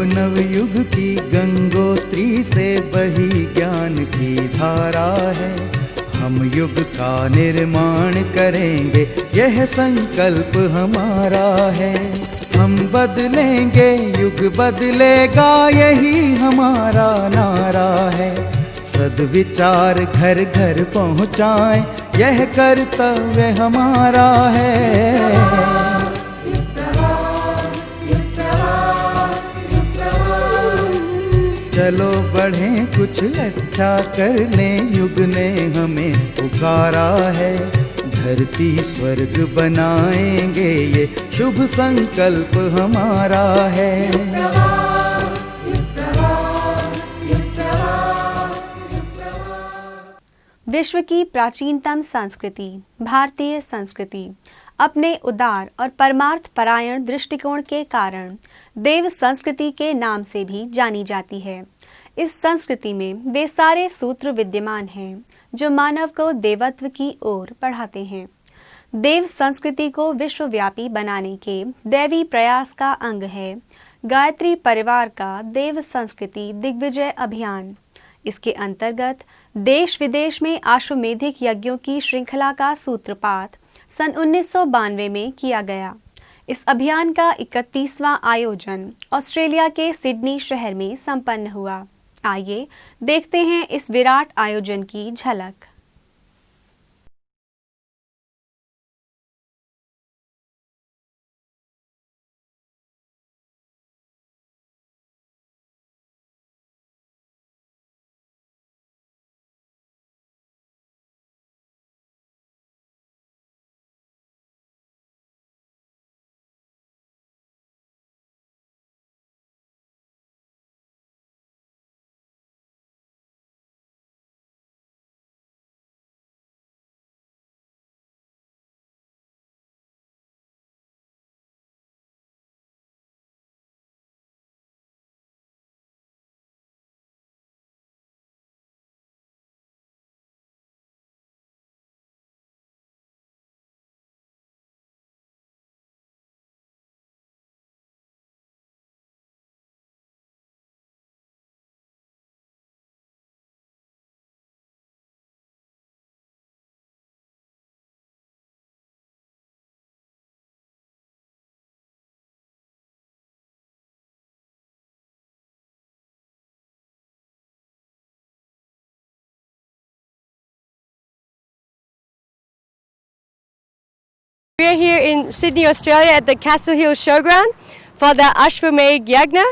नवयुग की गंगोत्री से बही ज्ञान की धारा है। हम युग का निर्माण करेंगे, यह संकल्प हमारा है। हम बदलेंगे, युग बदलेगा, यही हमारा नारा है। सद्विचार घर घर पहुँचाएं, यह कर्तव्य हमारा है। चलो बढ़ें, कुछ अच्छा कर लें, युग ने हमें पुकारा है। धरती स्वर्ग बनाएंगे, ये शुभ संकल्प हमारा है। विश्व की प्राचीनतम संस्कृति भारतीय संस्कृति अपने उदार और परमार्थ परायण दृष्टिकोण के कारण देव संस्कृति के नाम से भी जानी जाती है। इस संस्कृति में वे सारे सूत्र विद्यमान हैं जो मानव को देवत्व की ओर बढ़ाते हैं। देव संस्कृति को विश्वव्यापी बनाने के दैवी प्रयास का अंग है गायत्री परिवार का देव संस्कृति दिग्विजय अभियान। इसके अंतर्गत देश विदेश में आश्वमेधिक यज्ञों की श्रृंखला का सूत्रपात सन 1992 में किया गया। इस अभियान का 31वां आयोजन ऑस्ट्रेलिया के सिडनी शहर में संपन्न हुआ। आइए देखते हैं इस विराट आयोजन की झलक। We are here in Sydney, Australia at the Castle Hill Showground for the Ashwamedh Yagna,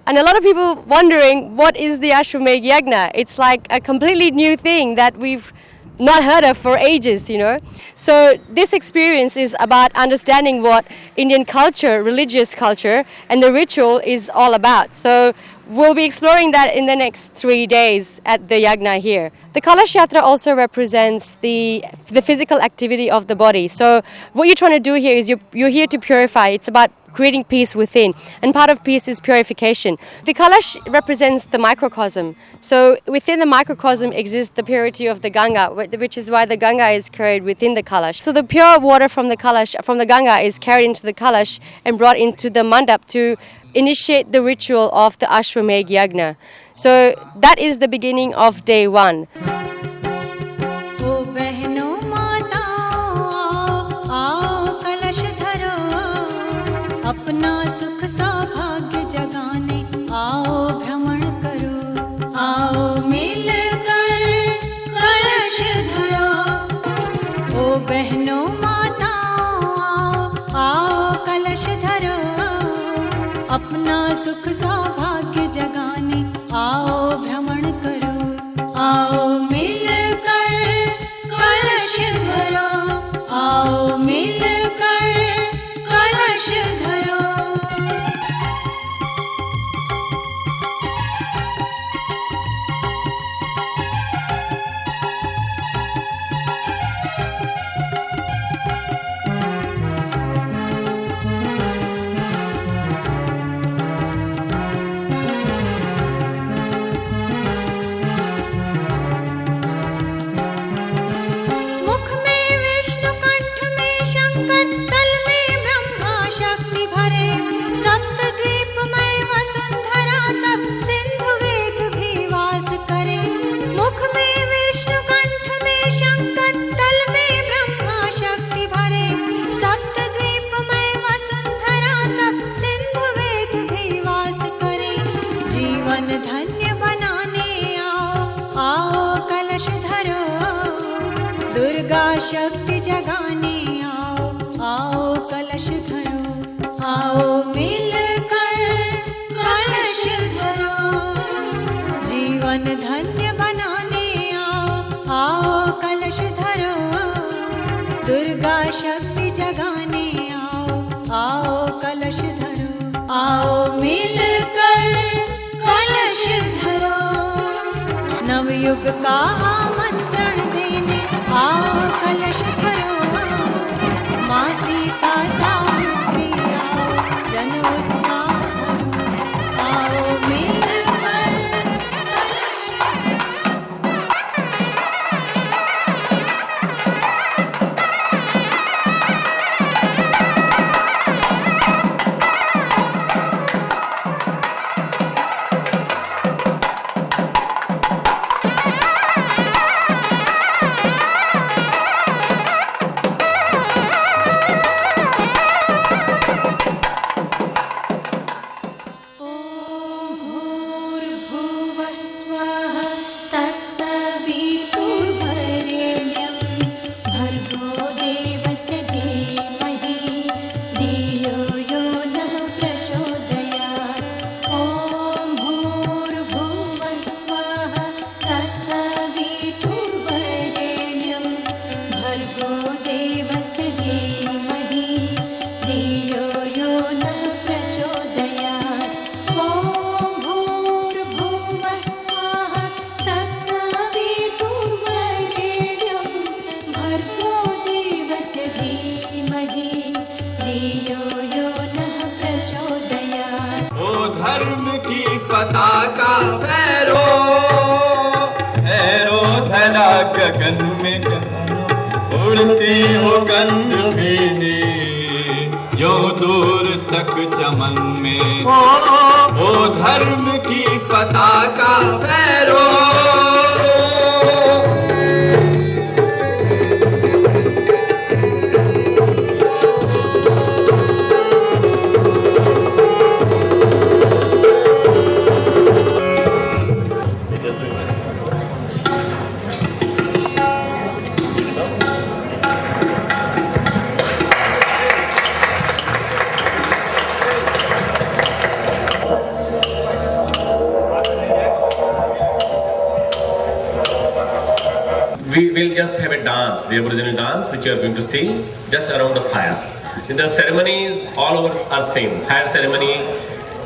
and a lot of people wondering what is the Ashwamedh Yagna. It's like a completely new thing that we've not heard of for ages, you know. So this experience is about understanding what Indian culture, religious culture, and the ritual is all about. So we'll be exploring that in the next 3 days at the Yagna here. The Kalash Yatra also represents the physical activity of the body. So what you're trying to do here is you're here to purify. It's about creating peace within, and part of peace is purification. The Kalash represents the microcosm. So within the microcosm exists the purity of the Ganga, which is why the Ganga is carried within the Kalash. So the pure water from the Kalash, from the Ganga, is carried into the Kalash and brought into the mandap to initiate the ritual of the Ashwamedh Yagna. So that is the beginning of day 1. अपना सुख सौभाग्य जगाने आओ भ्रमण करो, आओ मिलकर कलश धरो। ओ बहनों माताओं आओ कलश धरो, अपना सुख सौभाग्य जगाने आओ भ्रमण करो, आओ मिलकर कलश धरो, आओ मिलकर कलश धरो। धन्य बनाने आओ, आओ कलश धरो। दुर्गा शक्ति जगाने आओ, आओ कलश धरो। आओ मिलकर कलश धरो। जीवन धन्य बनाने आओ, आओ कलश धरो। दुर्गा शक्ति जगाने आओ, आओ कलश धरो। आओ मिलकर कलश धरो। नवयुग का आमंत्रण देने आओ कलश धरो। माँ सीता सावित्री आओ, जन उत्साह भरो। आओ मिलकर कलश पताका फहरो, फहरो धरा गगन में, उड़ती हो गंध भीनी जो दूर तक चमन में। ओ धर्म की पताका फहरो। We will just have a dance, the Aboriginal dance, which you are going to see just around the fire. The ceremonies all over are same. Fire ceremony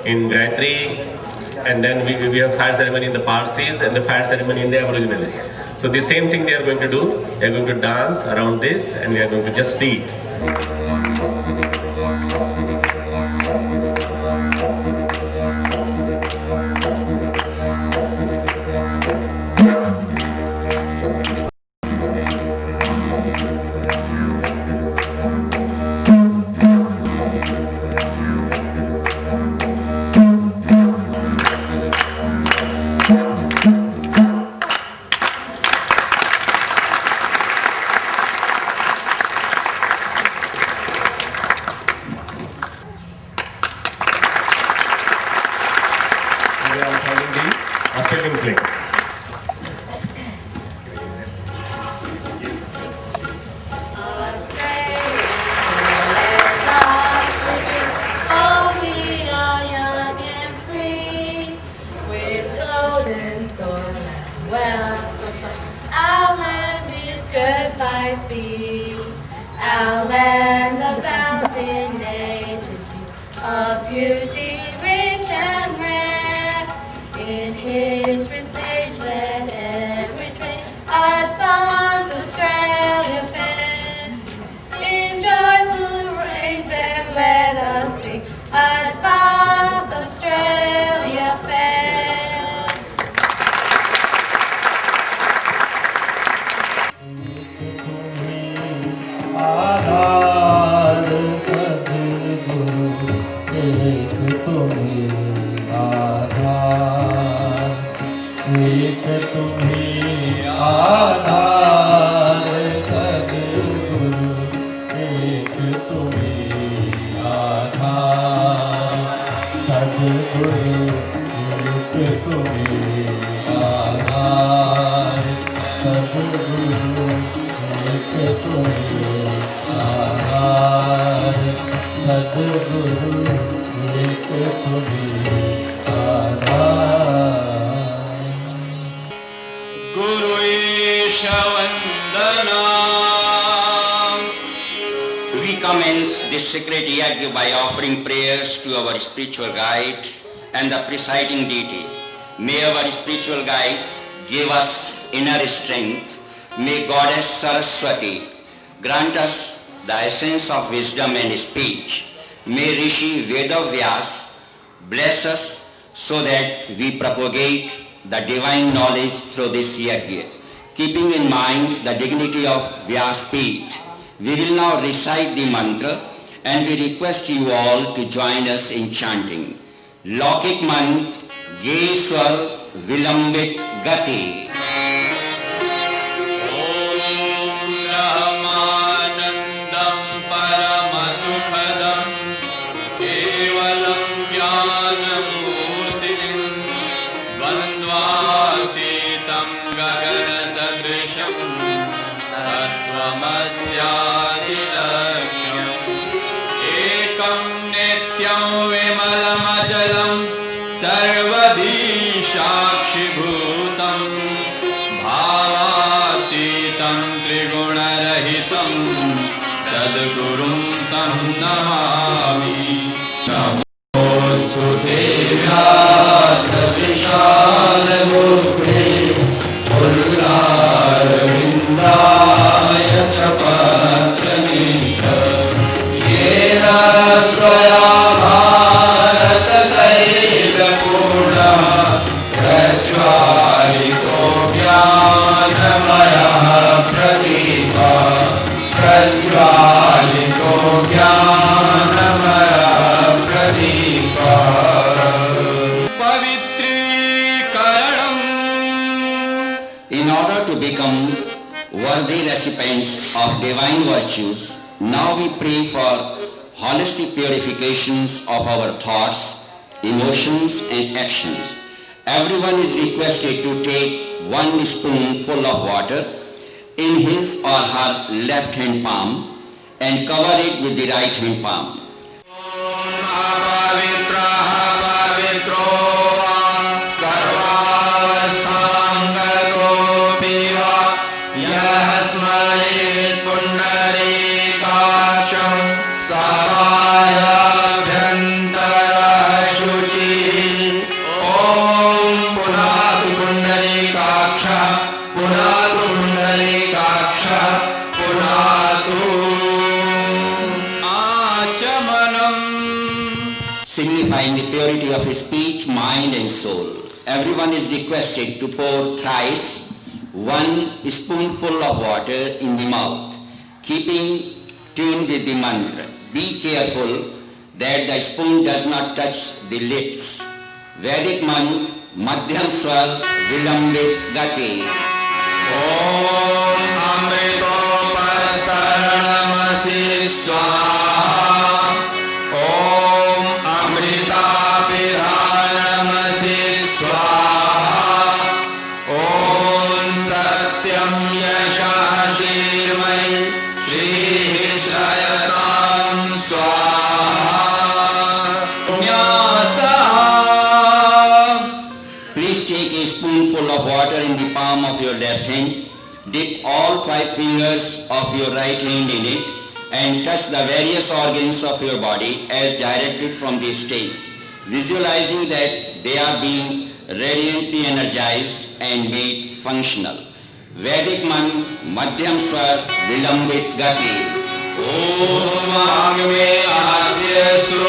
in Gayatri, and then we have fire ceremony in the Parsis and the fire ceremony in the Aboriginals. So the same thing they are going to do. They are going to dance around this, and we are going to just see it. Australian flag. Our land is good by sea, our land abounding nature's peace, of beauty rich and rare. In history's page let every say, advance Australia fair. In joyful praise then let us sing, advance Australia fair. आधार सद्गुरु एक तुम्हीं आधार, एक तुम्हीं आधार सद्गुरु एक तुम्हीं आधार, सद्गुरु एक this sacred yajna by offering prayers to our spiritual guide and the presiding deity. May our spiritual guide give us inner strength. May Goddess Saraswati grant us the essence of wisdom and speech. May Rishi Vedavyas bless us so that we propagate the divine knowledge through this yajna. Keeping in mind the dignity of Vyaspeeth, we will now recite the mantra and we request you all to join us in chanting. Laukik mantra, Ge Swar Vilambit Gati. सद्गुरुं तं नमामि। नमोऽस्तुते व्यासविशालबुद्धे फुल्लारविन्दाय कपत्रनेत्र येन त्वया भारततैलपूर्णः प्रज्वालितो ज्ञानमयः प्रदीपः प्रज्वालितो ज्ञानमयः प्रदीपः पवित्रीकरणम्। In order to become worthy recipients of divine virtues, now we pray for holistic purifications of our thoughts, emotions and actions. Everyone is requested to take 1 spoonful of water in his or her left hand palm and cover it with the right hand palm. Signifying the purity of speech, mind and soul. Everyone is requested to pour thrice 1 spoonful of water in the mouth, keeping tune with the mantra. Be careful that the spoon does not touch the lips. Vedic mantra, Madhyam Swar Vilambit Gati. Om Amrito Parasaranamasi Swaha. Of water in the palm of your left hand, dip all 5 fingers of your right hand in it and touch the various organs of your body as directed from the stage, visualizing that they are being radiantly energized and made functional. Vedic mantra, Madhyam Swar Vilambit Gati. Om Agme Asyastu.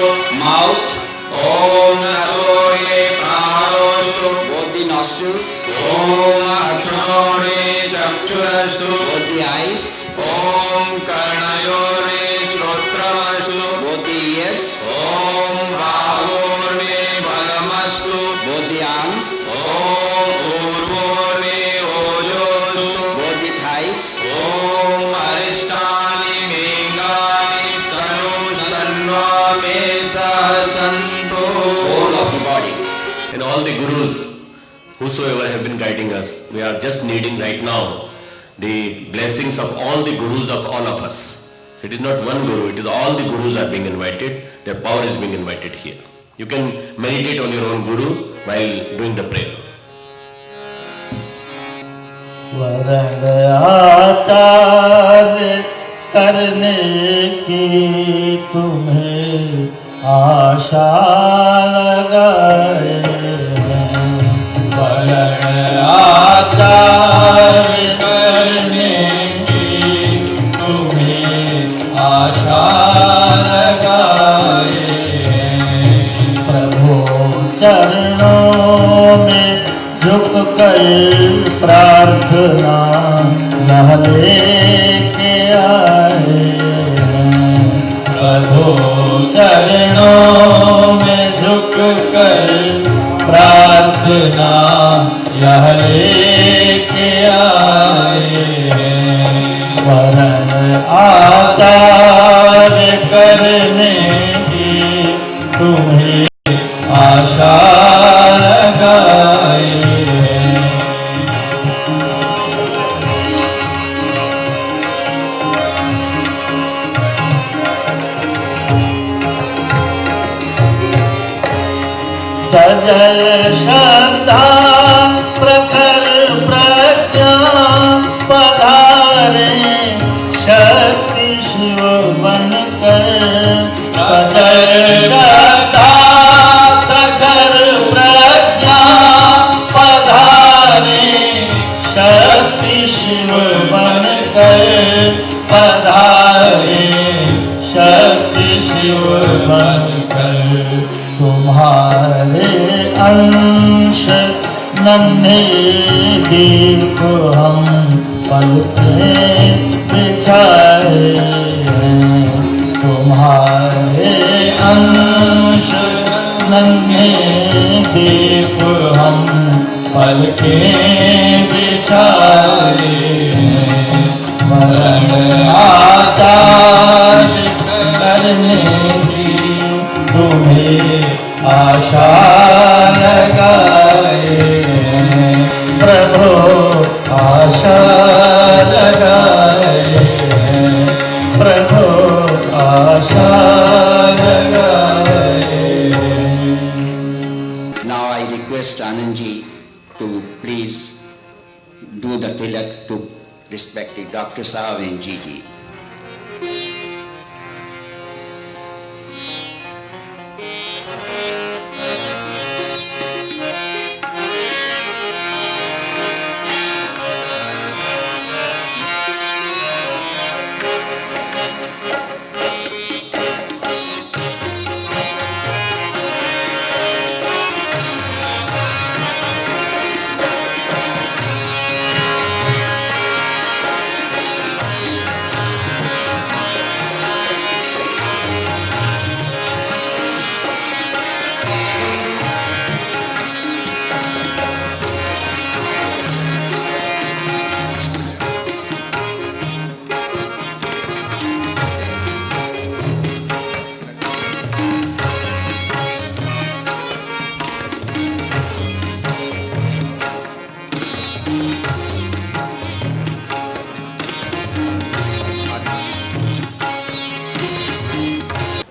Mouth. Om Nasoye Pranostu. Both the nostrils. Om Akshore Chakshurastu. Both the eyes. Om Karnayore Shrotamastu. Both the ears. Om Bhavore Balamastu. Both the arms. Om Urvore Ojostu. Both the thighs. Om Arishtani Megani Tanu Sarva Mesa Santo. Whole of the body. And all the gurus, whosoever have been guiding us, we are just needing right now the blessings of all the gurus of all of us. It is not one guru, it is all the gurus are being invited, their power is being invited here. You can meditate on your own guru while doing the prayer. वरण आचार्य करने की तुम्हें आशा लगाए वरण आचार करने की तुम्हें आशा लगाए प्रभु चरणों में झुक कर प्रार्थना यह लेके आए प्रभु चरणों में झुक कर प्रार्थना यह लेके आए वरण आचार करने की तुम्हें आशा लगाए सजल श्रद्धा प्रखर प्रज्ञा पधारे शक्ति शिव बनकर सजल श्रद्धा प्रखर प्रज्ञा पधारे शक्ति शिव बनकर पधारे शक्ति शिव बनकर तुम्हारे अंश नन्हे दीप हम पलके बिछाए तुम्हारे अंश नन्हे दीप हम पलके बिछाए वरण आचार करने की तुम्हें आशा लगाए प्रभु आशा लगाए प्रभु आशा लगाए। Now I request Anandji to please do the tilak to respected Dr. Saab and Gigi.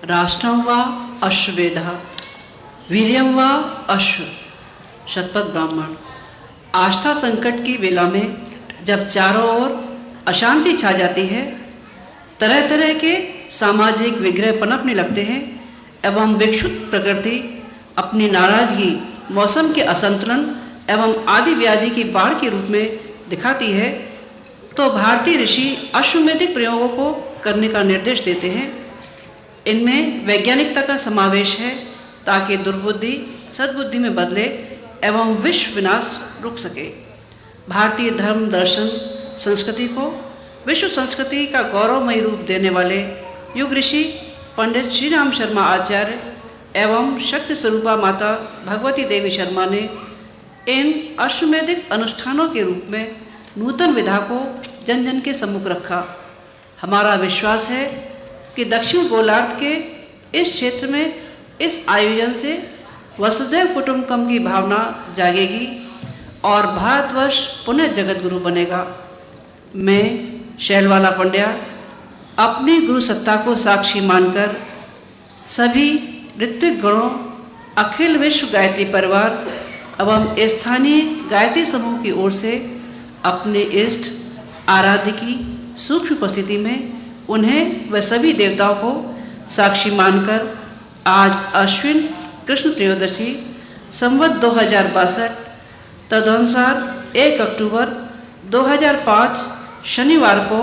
राष्ट्रं वा अश्वमेधः वीर्यं वा अश्व शतपथ ब्राह्मण। आस्था संकट की वेला में जब चारों ओर अशांति छा जाती है, तरह तरह के सामाजिक विग्रह पनपने लगते हैं एवं विक्षुब्ध प्रकृति अपनी नाराजगी मौसम के असंतुलन एवं आदि व्याधि की बाढ़ के रूप में दिखाती है, तो भारतीय ऋषि अश्वमेधिक प्रयोगों को करने का निर्देश देते हैं। इनमें वैज्ञानिकता का समावेश है ताकि दुर्बुद्धि सद्बुद्धि में बदले एवं विश्व विनाश रुक सके। भारतीय धर्म दर्शन संस्कृति को विश्व संस्कृति का गौरवमयी रूप देने वाले युग ऋषि पंडित श्री राम शर्मा आचार्य एवं शक्ति स्वरूपा माता भगवती देवी शर्मा ने इन अश्वमेधिक अनुष्ठानों के रूप में नूतन विधा को जन जन के सम्मुख रखा। हमारा विश्वास है कि दक्षिण गोलार्ध के इस क्षेत्र में इस आयोजन से वसुधैव कुटुंबकम की भावना जागेगी और भारतवर्ष पुनः जगत गुरु बनेगा। मैं शैलवाला पंड्या अपनी गुरु सत्ता को साक्षी मानकर सभी ऋत्विक गणों, अखिल विश्व गायत्री परिवार एवं स्थानीय गायत्री समूह की ओर से अपने इष्ट आराध्य की सूक्ष्म उपस्थिति में उन्हें व सभी देवताओं को साक्षी मानकर आज अश्विन कृष्ण त्रयोदशी संवत 2062 तदनुसार 1 अक्टूबर 2005 शनिवार को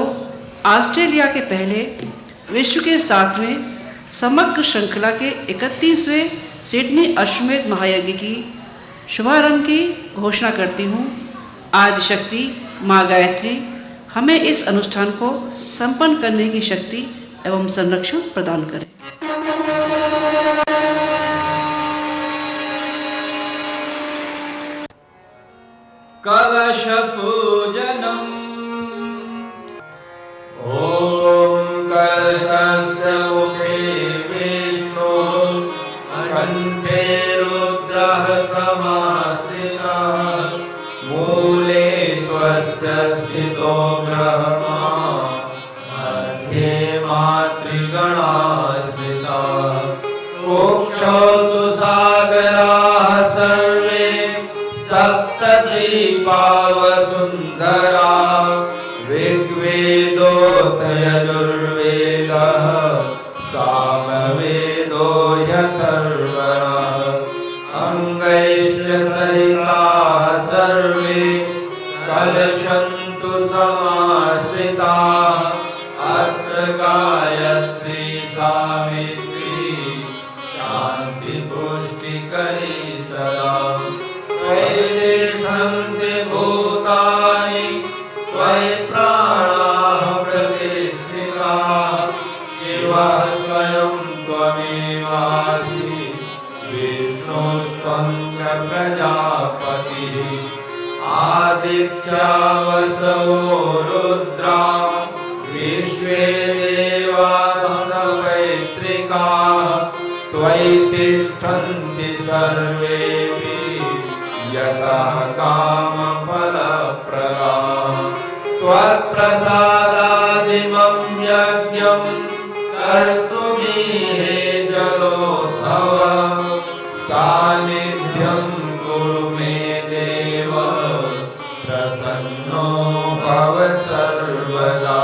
ऑस्ट्रेलिया के पहले विश्व के 7वें समग्र श्रृंखला के 31वें सिडनी अश्वमेध महायज्ञ की शुभारंभ की घोषणा करती हूँ। आदि शक्ति माँ गायत्री हमें इस अनुष्ठान को संपन्न करने की शक्ति एवं संरक्षण प्रदान करें। कलश पूजनम् ॐ कलशस्य मुखे विष्णु कण्ठे रुद्रः समाश्रितः मूले त्वस्य स्थितो ब्रह्मा मध्ये मातृगणा स्मृता मोक्षो तु सागराः सर्वे सप्तद्वीपावसुन्धरा ऋग्वेदोऽथ यजुर्वेदः सामवेदो यथर्वणः अङ्गैश्च सहिताः सर्वे कलशन्तु समाश्रिताः अत्र गायत्री सावित्री शान्तिपुष्टिकरी सदा त्वयि भूतानि त्वयि प्राणाः प्रतिष्ठिताः शिवः स्वयं त्वमेवासि विष्णुस्त्वं च प्रजापतिः आदित्या वसवो रुद्रा विश्वे देवाः सपैत्रिकाः त्वयि तिष्ठन्ति सर्वेऽपि यतः कामफलप्रदाः त्वत्प्रसादादिमं यज्ञं कर्तुमीहे जलोद्भव सान्निध्यं कुरु मे देव प्रसन्नो भव सर्वदा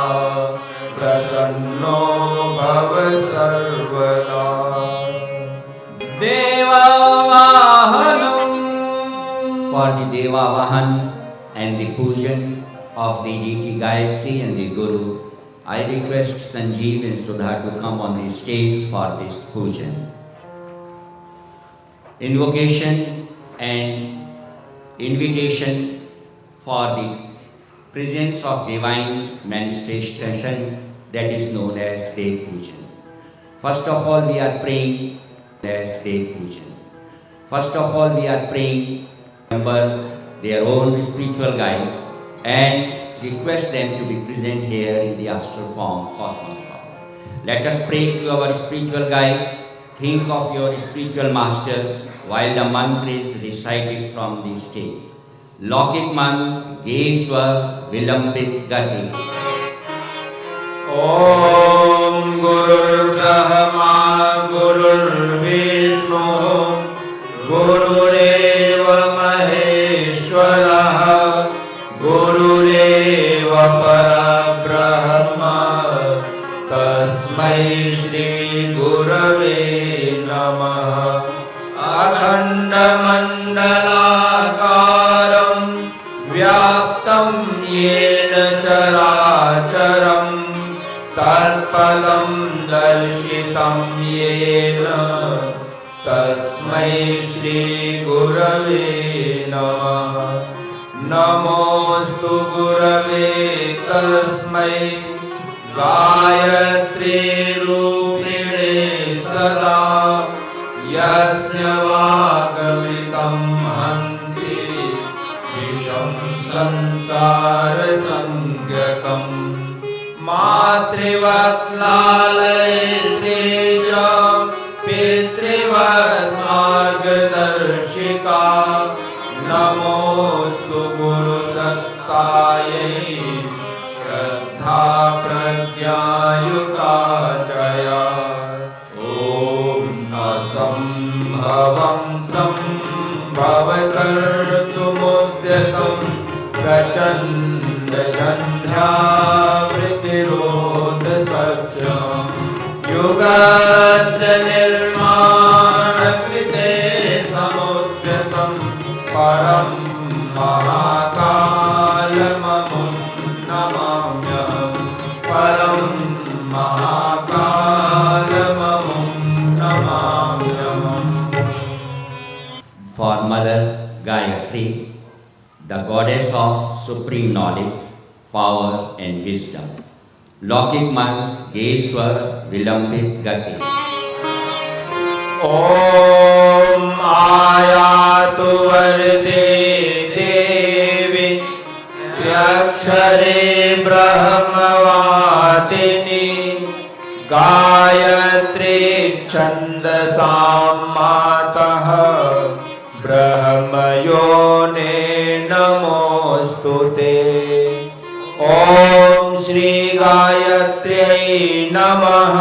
प्रसन्नो भव सर्वदा देवावाहनम् For the Devavahan and the pujan of the deity Gayatri and the Guru, I request Sanjeev and Sudha to come on the stage for this pujan. Invocation and invitation for the presence of divine manifestation that is known as Dev Pujan. First of all, we are praying as Dev Pujan. First of all, we are praying remember their own spiritual guide and request them to be present here in the astral form, cosmos form. Let us pray to our spiritual guide. Think of your spiritual master while the mantra is recited from the stage. Lokit mantra, Geswar, Vilambit Gati. Om Gurur Brahma, Gurur Vishnu, Gurureva Maheshwara, Gurureva Parabrahma, Tasmai Shri Gurave Namaha. Akhanda Mandalakaram, Vyaptam Yena Characharam, Tatpadam Darshitam Yena, Tasmai Shri Gurave Namaha. Namostu Gurave Tasmai Gayatri Rupine Sada Yasya Vagamitam Hanti Visham Sansara Sangatam Matrivat Lalayeteja Pitrivat Margadarshika Namostu Guru Sattaye Shraddha Pragya Yukajaya Om Asambhavam Sambhavakartumudyatam Gachanda Jandhya Vritirodha Satyam Yuga परं महाकालममुं नमाम्यहं परं महाकालममुं नमाम्यहम्. For Mother Gayatri, the goddess of supreme knowledge, power and wisdom. लौकिक मंत्र गेश्वर विलंबित गति. ॐ आयातु वरदे देवी अक्षरे ब्रह्मवादिनी गायत्री छन्दसां मातः ब्रह्मयोने नमोऽस्तुते. ॐ श्री गायत्र्यै नमः.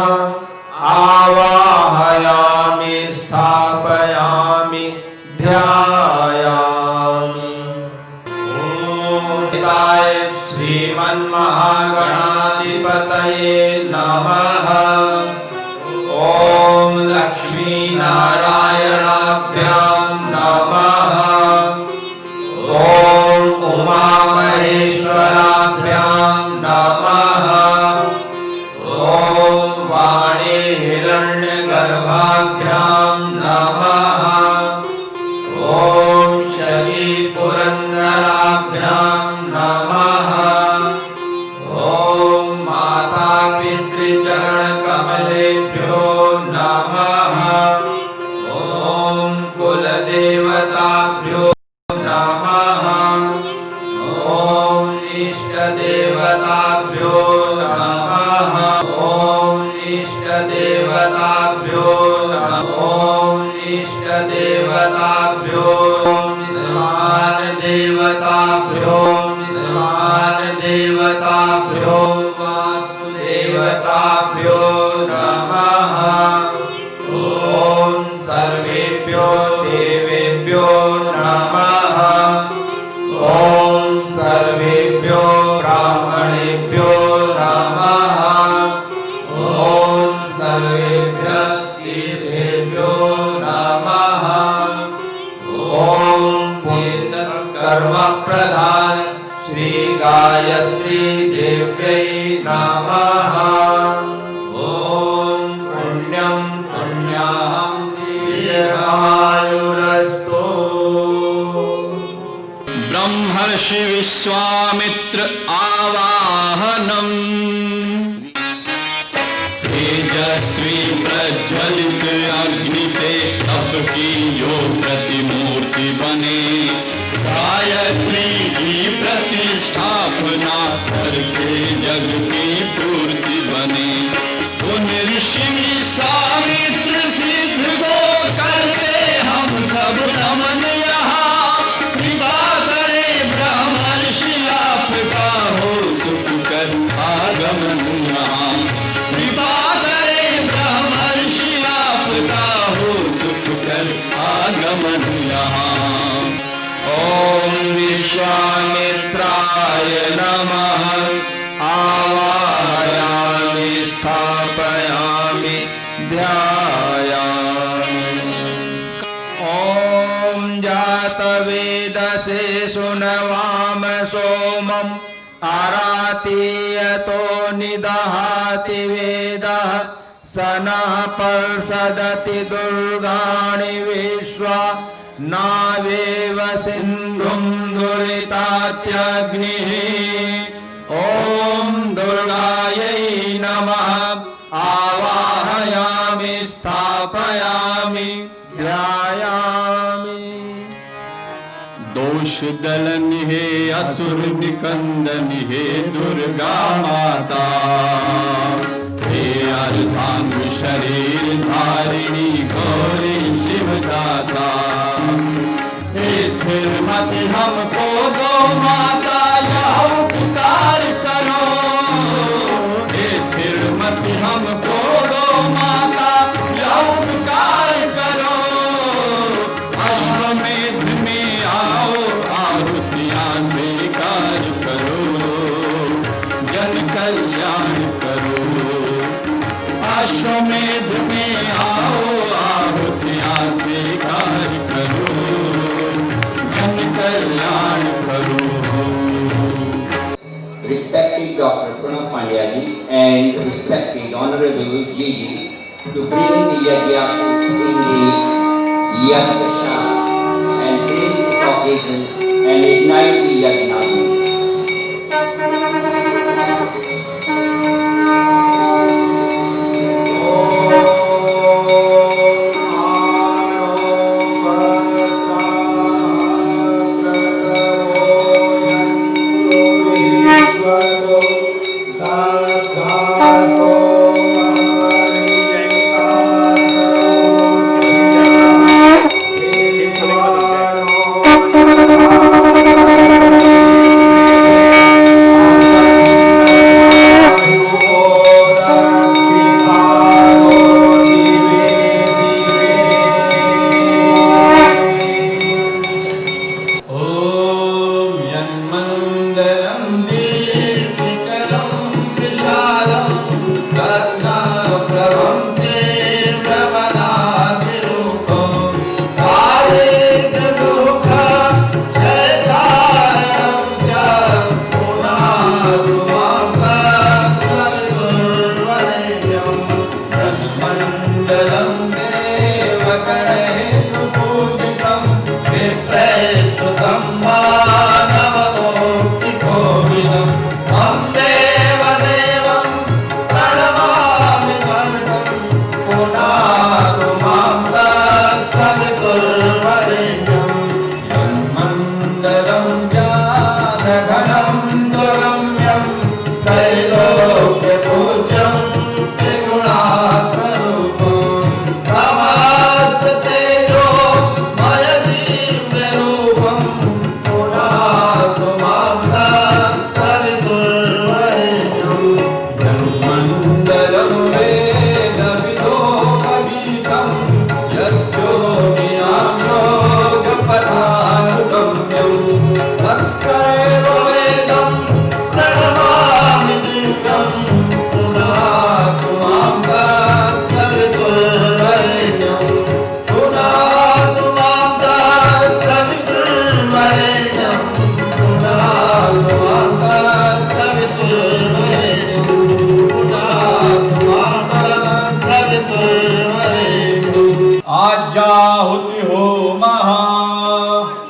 आवाहयामि स्थापयामि ध्यायामि. ॐ श्रीमन्महागणाधिपतये नमः. ॐ लक्ष्मीनारायणाभ्यां नमः. ॐ उमामहेश्वराभ्यां नमः. ॐ वाणी हिरण्यगर्भाभ्यां नमः. ॐ शची पुरन्दराभ्यां नमः. ॐ माता पितृचरणकमलेभ्यो नमः. ॐ कुलदेवताभ्यो नमः. ॐ इष्टदेवताभ्यो नमः. ॐ इष्टदेवताभ्यो नमः. ॐ इष्टदेवताभ्यो देवताभ्यो देवताभ्यो वासुदेवताभ्यो नमः. ॐ सर्वेभ्यो देवेभ्यो नमः. ॐ सर्वेभ्यो ब्राह्मणेभ्यो नमः. ॐ सर्वेभ्यस्तीर्थेभ्यो नमः. ॐ कर्म प्रधान श्री गायत्री देव्यै नमः. ॐ पुण्यं पुण्याहं दीर्घायुरस्तु. ब्रह्मर्षि विश्वामित्र आवाहनम् तेजस्वी प्रज्वलित अग्नि से तप की योग प्रतिमूर्ति बने. गायत्री की प्रतिष्ठापना करके जग की पूर्ति बने. उन ऋषि विश्वामित्र सिद्ध को करते हम सब नमन. यहाँ कृपा करे ब्रह्मर्षि आपका हो सुख कर आगमन. यहाँ कृपा करे ब्रह्मर्षि आपका हो सुख कर आगमन. यहाँ ॐ विश्वामित्राय नमः. आवाहयामि स्थापयामि ध्यायामि. ॐ जातवेदसे सुनवाम सोमम् आरातीयतो निदहाति वेदः. सनः पर्षदति दुर्गाणि विश्वा नावेव सिन्धुं दुरितात्यग्निः. ॐ दुर्गायै नमः. आवाहयामि स्थापयामि ध्यायामि. दोष दलन हे असुर निकंदन हे दुर्गा माता. हे अर्धांग शरीर धारिणी गौरी शिवदाता. स्थिर मति हमको गो माता यह उपकार करो. स्थिर मति हमको गो माता यह उपकार करो. अश्वमेध में आओ आहुतियां स्वीकार करो. जन कल्याण करो. अश्वमेध में आओ आहुतियां स्वीकार करो. जन Dr. Pranav Pandyaji and respected Honorable Gigi to bring the Yajna in the Yajna and praise this occasion and ignite the Yajna.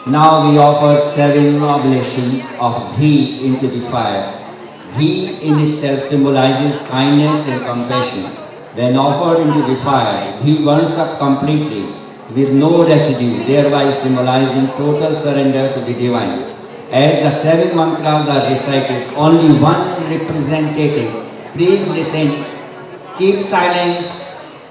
Now we offer 7 oblations of ghee into the fire. Ghee in itself symbolizes kindness and compassion. When offered into the fire, ghee burns up completely with no residue, thereby symbolizing total surrender to the divine. As the 7 mantras are recited, only one representative. Please listen. Keep silence.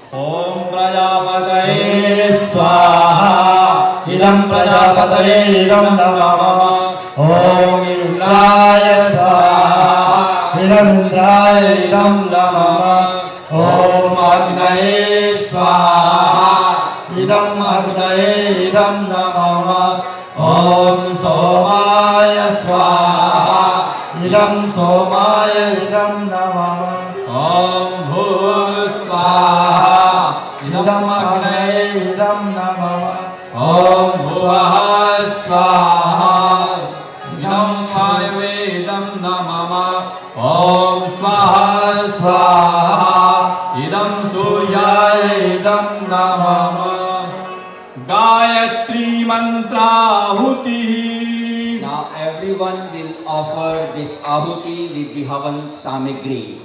Om Prajapataye Swaha Idam Prajapataye Idam Namah Om Indraya Swaha Idam Indraya Idam Namah Om Agnaye Swaha Idam Agnaye Idam Namah Om Somaya Swaha Idam Somaya Idam Namah Om Bhus Swaha Idam Agnaye Idam Namah Om Bhuvaha Swaha Idam Vayu Idam Namah Om Swaha Swaha Idam Suryaya Idam Namah Gayatri Mantra Ahuti. Now everyone will offer this Ahuti with the Havan Samagri.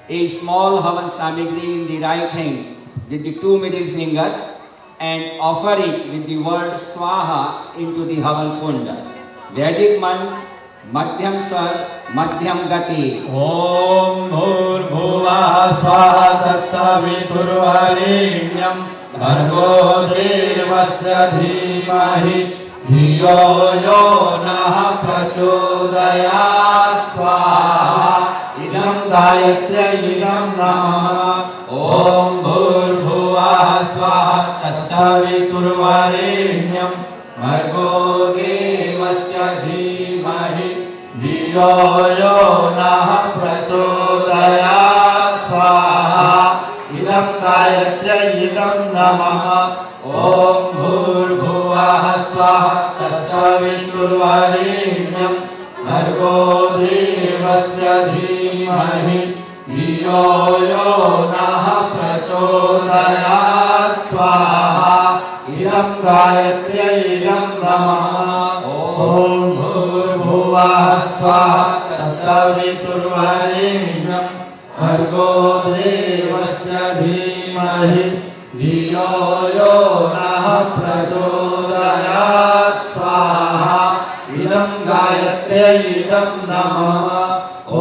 A small Havan Samagri in the right hand with the 2 middle fingers and offer it with the word Swaha into the Havan Kunda. Vedic mantra, Madhyam Swar, Madhyam Gati. Om Bhur Bhuvaha Swaha Tatsaviturvarenyam Bhargo Devasya Dhimahi Dhiyo Yo Nah Prachodayat Swaha Idam Gayatri Idam Namah Om Bhur Bhuvaha Swaha Tatsaviturvarenyam Bhargo Devasya Dhimahi Dhiyo Yo Nah Prachodayat Swaha Idam Gayatri Idam Namah Om Bhur Bhuvaha Swaha Tatsaviturvarenyam Bhargo Devasya देवस्य धीमहि धियो यो नः प्रचोदयात् स्वाहा इदं गायत्र्यै इदं नमः ॐ भूर्भुवः स्वः तत्सवितुर्वरेण्यं भर्गो देवस्य धीमहि धियो यो नः प्रचोदयात् स्वाहा इदं गायत्र्यै इदं नमः ॐ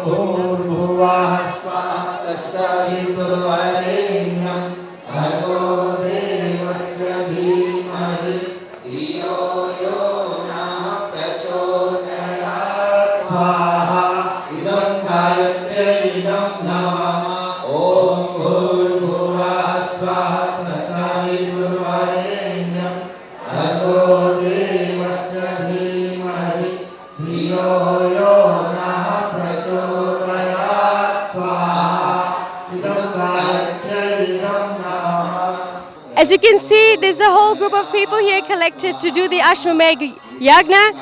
भूर्भुवः स्वः तत्सवितुर्वरेण्यं भर्गो देवस्य धीमहि धियो यो नः प्रचोदयात् स्वाहा इदं गायत्र्यै इदं नमः ॐ भूर्भुवः स्वः तत्सवितुर्वरेण्यं भर्गो देवस्य धीमहि धियो यो नः प्रचोदयात् स्वाहा इदं गायत्र्यै इदं नमः. As you can see, there's a whole group of people here collected to do the Ashwamedh Yagna,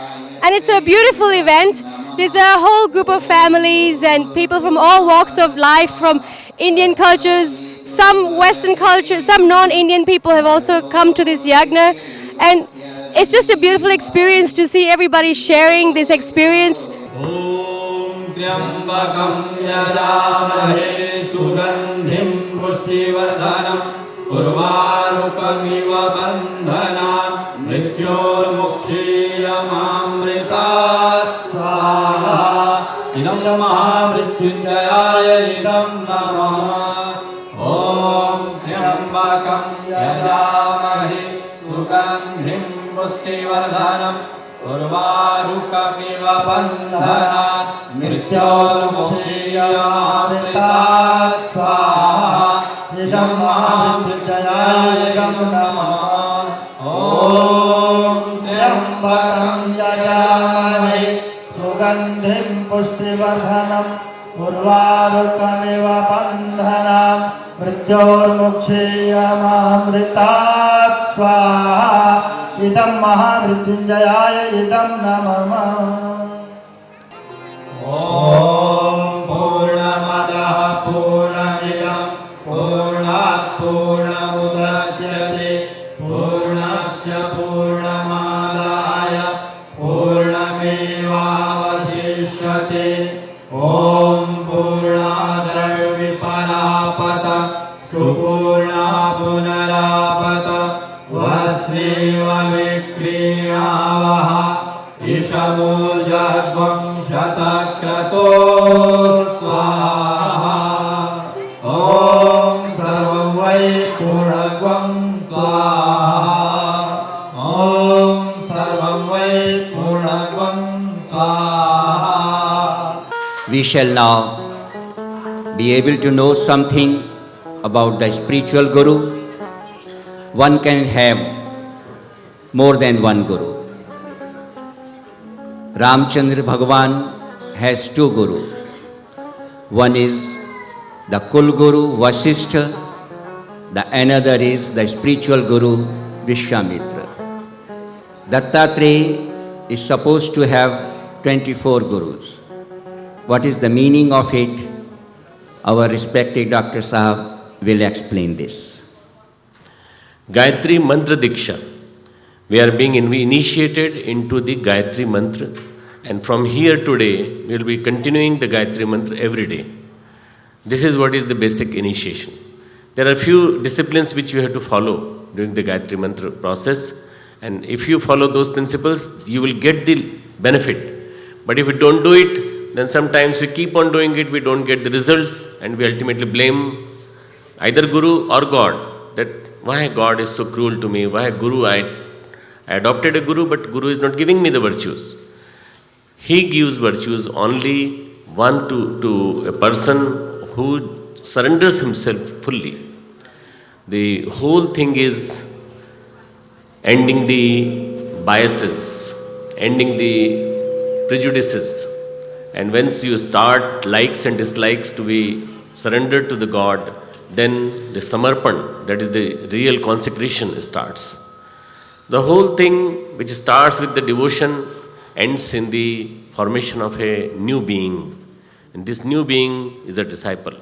and it's a beautiful event. There's a whole group of families and people from all walks of life, from Indian cultures, some Western cultures, some non-Indian people have also come to this Yagna, and it's just a beautiful experience to see everybody sharing this experience. त्र्यम्बकं यजामहे सुगन्धिं पुष्टिवर्धनम् उर्वारुकमिव बन्धनान् मृत्योर्मुक्षीयमामृतात् स्वाहा इदं महामृत्युञ्जयाय इदं नमः ॐ त्र्यम्बकं यजामहे सुगन्धिं पुष्टिवर्धनम् उर्वारुकमिव बन्धनान् मृत्योर्मुक्षीयमामृतात् स्वाहा इदं महामृत्युञ्जयाय इदं नमः ॐ त्र्यम्बकं यजामहे सुगन्धिं पुष्टिवर्धनम् उर्वारुकमिव बन्धनान् मृत्योर्मुक्षीयमामृतात् स्वाहा इदं महामृत्युञ्जयाय इदं नमः ॐ पूर्णमदः पूर्णमिदं पूर्णात् पूर्णमुदच्यते पूर्णस्य पूर्णमादाय पूर्णमेवावशिष्यते ॐ पूर्णाद्रविपरापत सुपूर्णा पुनरापत वस्नेव विक्रीणावः ईशमूर्जध्वं शतक्रतो स्वाहा ॐ सर्वं वै पूर्णत्वं स्वाहा ॐ सर्वं वै पूर्णत्वं स्वाहा. We shall now be able to know something about the spiritual guru. One can have more than one guru. Ramchandra Bhagavan has two gurus. One is the Kul Guru Vasishtha, the another is the spiritual guru Vishwamitra. Dattatreya is supposed to have 24 gurus. What is the meaning of it? Our respected Dr. Sahab will explain this. Gayatri Mantra Diksha. We are being initiated into the Gayatri Mantra, and from here today we will be continuing the Gayatri Mantra every day. This is what is the basic initiation. There are few disciplines which you have to follow during the Gayatri Mantra process, and if you follow those principles, you will get the benefit. But if you don't do it, then sometimes we keep on doing it, we don't get the results, and we ultimately blame either Guru or God, that why God is so cruel to me, why Guru, I adopted a Guru, but Guru is not giving me the virtues. He gives virtues only one to a person who surrenders himself fully. The whole thing is ending the biases, ending the prejudices. And once you start likes and dislikes to be surrendered to the God, then the samarpan, that is the real consecration, starts. The whole thing which starts with the devotion ends in the formation of a new being. And this new being is a disciple.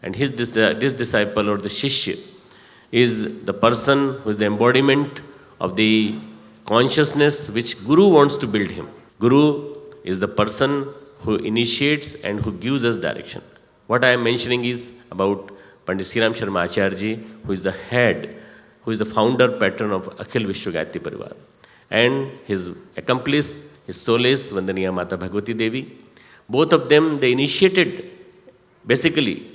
And this disciple or the Shishya is the person who is the embodiment of the consciousness which Guru wants to build him. Guru is the person who initiates and who gives us direction. What I am mentioning is about Pandit Sriram Sharma Acharya, who is the head, who is the founder patron of Akhil Vishwa Gayatri Parivar. And his accomplice, his solace, Vandaniya Mata Bhagavati Devi. Both of them, they initiated basically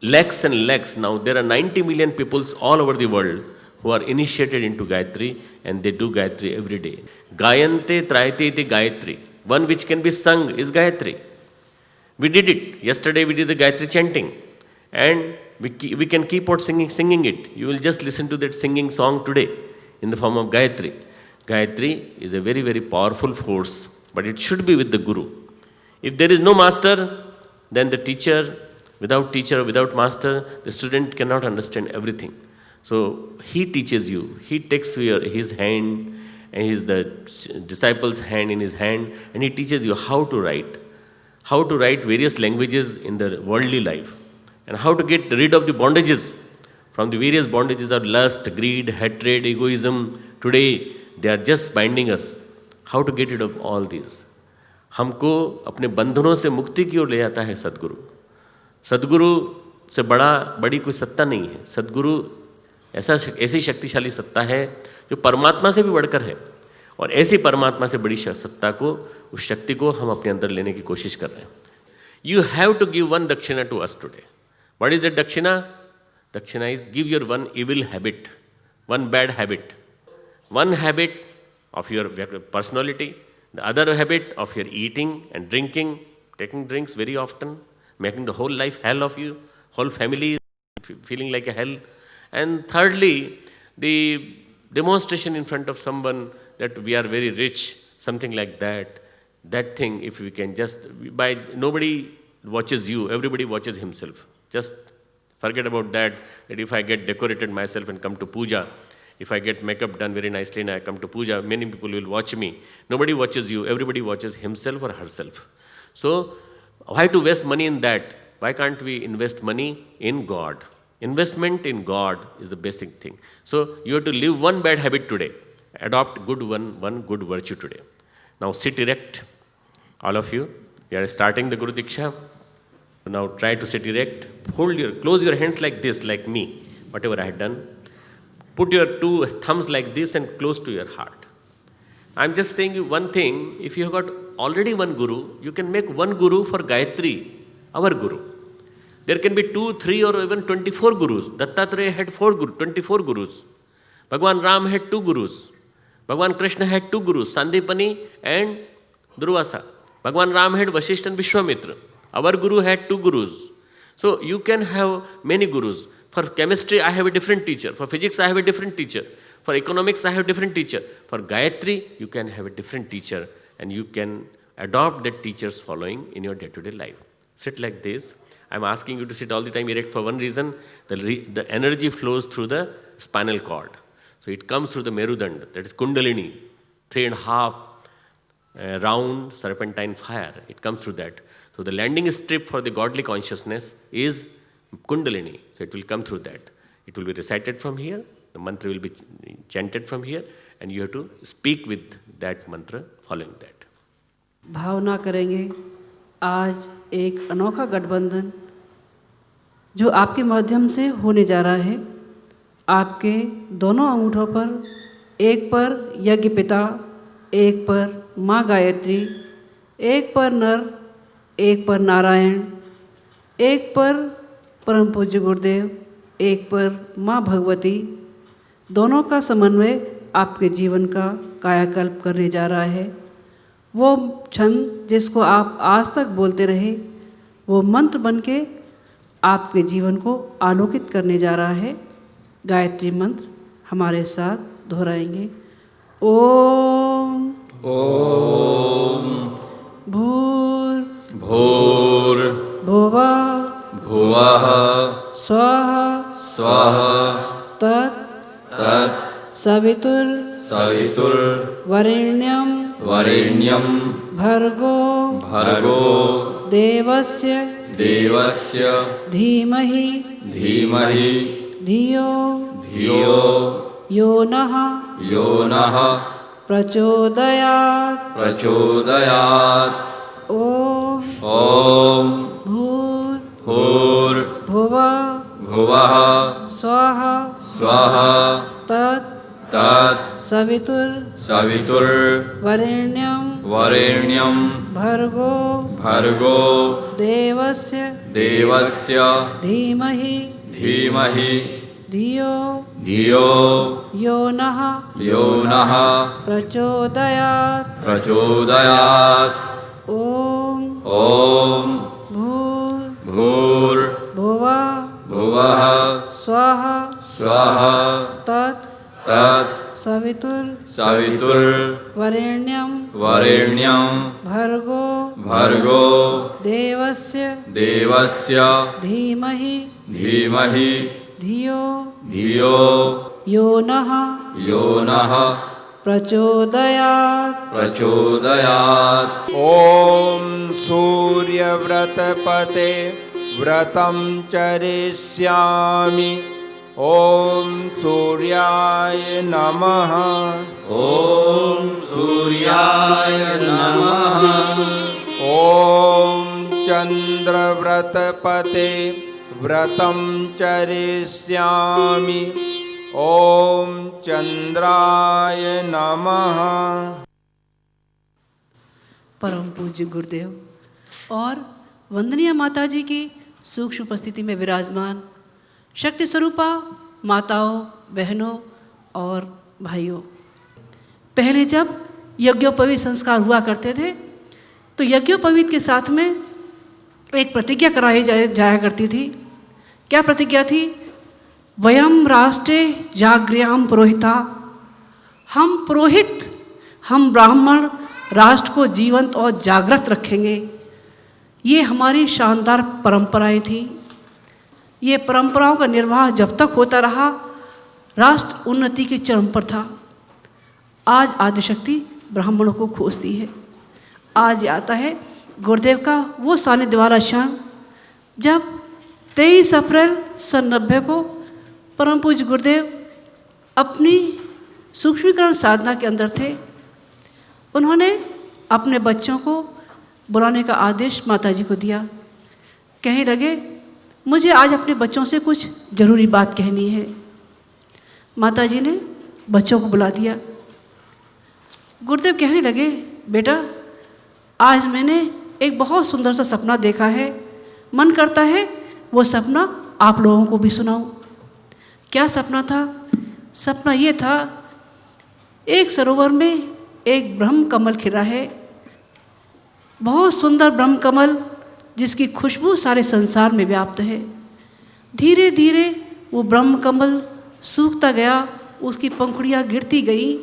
lakhs and lakhs. Now there are 90 million people all over the world who are initiated into Gayatri, and they do Gayatri every day. Gayante Trayate iti Gayatri. One which can be sung is Gayatri. We did it. Yesterday we did the Gayatri chanting. And we can keep on singing it. You will just listen to that singing song today in the form of Gayatri. Gayatri is a very, very powerful force, but it should be with the Guru. If there is no master, then the teacher or without master, the student cannot understand everything. So he teaches you. He takes his hand and the disciple's hand in his hand, and he teaches you how to write various languages in the worldly life, and how to get rid of the bondages, from the various bondages of lust, greed, hatred, egoism. Today, they are just binding us. How to get rid of all these? हमको अपने बंधनों से मुक्ति की ओर ले जाता है सदगुरु. सदगुरु से बड़ी कोई सत्ता नहीं है. सदगुरु ऐसी शक्तिशाली सत्ता है जो परमात्मा से भी बढ़कर है, और ऐसी परमात्मा से बड़ी सत्ता को, उस शक्ति को हम अपने अंदर लेने की कोशिश कर रहे हैं. You have to give one dakshina to us today. What is that dakshina? Dakshina is give your one evil habit, one bad habit. One habit of your personality, the other habit of your eating and drinking, taking drinks very often, making the whole life hell of you, whole family feeling like a hell. And thirdly, the demonstration in front of someone that we are very rich, something like that. That thing, if we can just, nobody watches you, everybody watches himself. Just forget about that if I get decorated myself and come to puja, if I get makeup done very nicely and I come to puja, many people will watch me. Nobody watches you, everybody watches himself or herself. So, why to waste money in that? Why can't we invest money in God? Investment in God is the basic thing. So, you have to live one bad habit today. Adopt one good virtue today. Now sit erect, all of you. We are starting the Guru Diksha. Now try to sit erect. Close your hands like this, like me, whatever I had done. Put your two thumbs like this and close to your heart. I'm just saying you one thing. If you have got already one Guru, you can make one Guru for Gayatri, our Guru. There can be 2, 3 or even 24 Gurus. Dattatreya had 24 Gurus. Bhagwan Ram had 2 Gurus. Bhagwan Krishna had 2 Gurus, Sandipani and Durvasa. Bhagwan Ram had Vasishtha and Vishwamitra. Our Guru had 2 Gurus. So you can have many Gurus. For chemistry, I have a different teacher. For physics, I have a different teacher. For economics, I have a different teacher. For Gayatri, you can have a different teacher, and you can adopt that teacher's following in your day-to-day life. Sit like this. I'm asking you to sit all the time erect for one reason. The energy flows through the spinal cord. So it comes through the Merudanda, that is Kundalini, 3.5 round serpentine fire. It comes through that. So the landing strip for the godly consciousness is Kundalini. So it will come through that. It will be recited from here. The mantra will be chanted from here. And you have to speak with that mantra following that. भावना करेंगे आज एक अनोखा गठबंधन जो आपके माध्यम से होने जा रहा है. आपके दोनों अंगूठों पर, एक पर यज्ञ पिता, एक पर माँ गायत्री, एक पर नर, एक पर नारायण, एक पर परम पूज्य गुरुदेव, एक पर माँ भगवती, दोनों का समन्वय आपके जीवन का कायाकल्प करने जा रहा है. वो क्षण जिसको आप आज तक बोलते रहे, वो मंत्र बनके आपके जीवन को आलोकित करने जा रहा है. गायत्री मंत्र हमारे साथ दोहराएंगे. ओम ओम भूर भूर भुवः भुवः स्वः स्वः तत् तत् सवितुर सवितुर वरेण्यं वरेण्यं भर्गो भर्गो देवस्य देवस्य धीमहि धीमहि धियो धियो यो नः प्रचोदयात् प्रचोदयात् ॐ भूर्भुवः भुवः स्वः स्वः तत् सवितुर्वरेण्यं भर्गो देवस्य धीमहि धियो यो नः प्रचोदयात् ॐ भूर्भुवः स्वः तत् सवितुर्वरेण्यं भर्गो देवस्य धीमहि धियो यो नः प्रचोदयात् ॐ सूर्यव्रतपते व्रतं चरिष्यामि ॐ सूर्याय नमः ॐ सूर्याय नमः ॐ चन्द्रव्रतपते व्रतं चरिष्यामि ॐ चन्द्राय नमः। परम पूज्य गुरुदेव और वंदनीय माता जी की सूक्ष्म उपस्थिति में विराजमान शक्ति स्वरूपा माताओं, बहनों और भाइयों, पहले जब यज्ञोपवीत संस्कार हुआ करते थे तो यज्ञोपवीत के साथ में एक प्रतिज्ञा कराई जाया करती थी। क्या प्रतिज्ञा थी? वयम राष्ट्रे जागृयाम पुरोहिता, हम पुरोहित, हम ब्राह्मण राष्ट्र को जीवंत और जागृत रखेंगे। ये हमारी शानदार परंपराएं थी। ये परंपराओं का निर्वाह जब तक होता रहा, राष्ट्र उन्नति के चरम पर था। आज आदिशक्ति ब्राह्मणों को खोजती है। आज आता है गुरुदेव का वो सानिध्य वाला क्षण जब 23 अप्रैल सन 90 को परम पूज्य गुरुदेव अपनी सूक्ष्मीकरण साधना के अंदर थे। उन्होंने अपने बच्चों को बुलाने का आदेश माता जी को दिया। कहने लगे, मुझे आज अपने बच्चों से कुछ ज़रूरी बात कहनी है। माता जी ने बच्चों को बुला दिया। गुरुदेव कहने लगे, बेटा आज मैंने एक बहुत सुंदर सा सपना देखा है, मन करता है वो सपना आप लोगों को भी सुनाऊं। क्या सपना था? सपना ये था, एक सरोवर में एक ब्रह्म कमल खिला है, बहुत सुंदर ब्रह्म कमल जिसकी खुशबू सारे संसार में व्याप्त है। धीरे धीरे वो ब्रह्म कमल सूखता गया, उसकी पंखुड़ियाँ गिरती गई।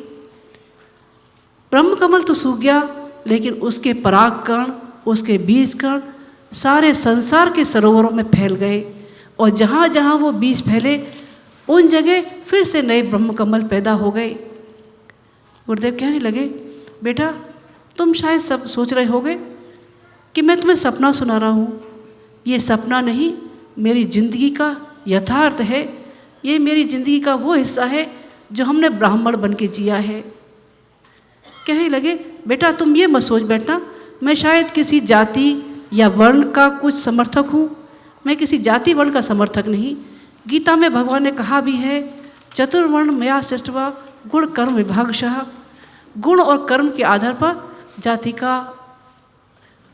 ब्रह्म कमल तो सूख गया, लेकिन उसके पराग कण, उसके बीज कण सारे संसार के सरोवरों में फैल गए, और जहाँ जहाँ वो बीज फैले उन जगह फिर से नए ब्रह्म कमल पैदा हो गए। गुरुदेव कहने लगे, बेटा तुम शायद सब सोच रहे होगे कि मैं तुम्हें सपना सुना रहा हूँ। ये सपना नहीं, मेरी ज़िंदगी का यथार्थ है। ये मेरी ज़िंदगी का वो हिस्सा है जो हमने ब्राह्मण बन के जिया है। कहने लगे, बेटा तुम ये मत सोच बैठना मैं शायद किसी जाति या वर्ण का कुछ समर्थक हूँ। मैं किसी जाति वर्ण का समर्थक नहीं। गीता में भगवान ने कहा भी है, चतुर्वर्ण मया सृष्टवा गुण कर्म विभागशः। गुण और कर्म के आधार पर जाति का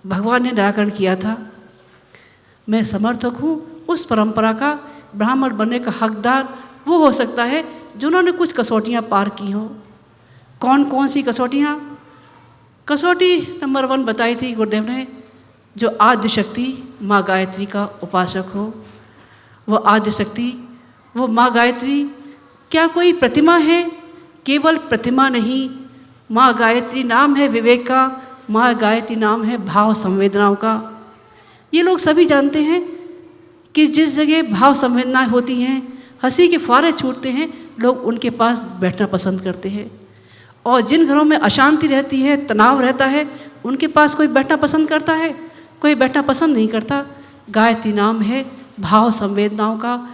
भगवान ने निराकरण किया था। मैं समर्थक हूँ उस परंपरा का। ब्राह्मण बनने का हकदार वो हो सकता है जिन्होंने कुछ कसौटियाँ पार की हों। कौन कौन सी कसौटियाँ? कसौटी नंबर 1 बताई थी गुरुदेव ने, जो आद्य शक्ति माँ गायत्री का उपासक हो। वो आद्य शक्ति, वो माँ गायत्री क्या कोई प्रतिमा है? केवल प्रतिमा नहीं, माँ गायत्री नाम है विवेक का, माँ गायत्री नाम है भाव संवेदनाओं का। ये लोग सभी जानते हैं कि जिस जगह भाव संवेदनाएं होती हैं, हंसी के फुहारे छूटते हैं, लोग उनके पास बैठना पसंद करते हैं। और जिन घरों में अशांति रहती है, तनाव रहता है, उनके पास कोई बैठना पसंद करता है? कोई बैठना पसंद नहीं करता। गायत्री नाम है भाव संवेदनाओं का,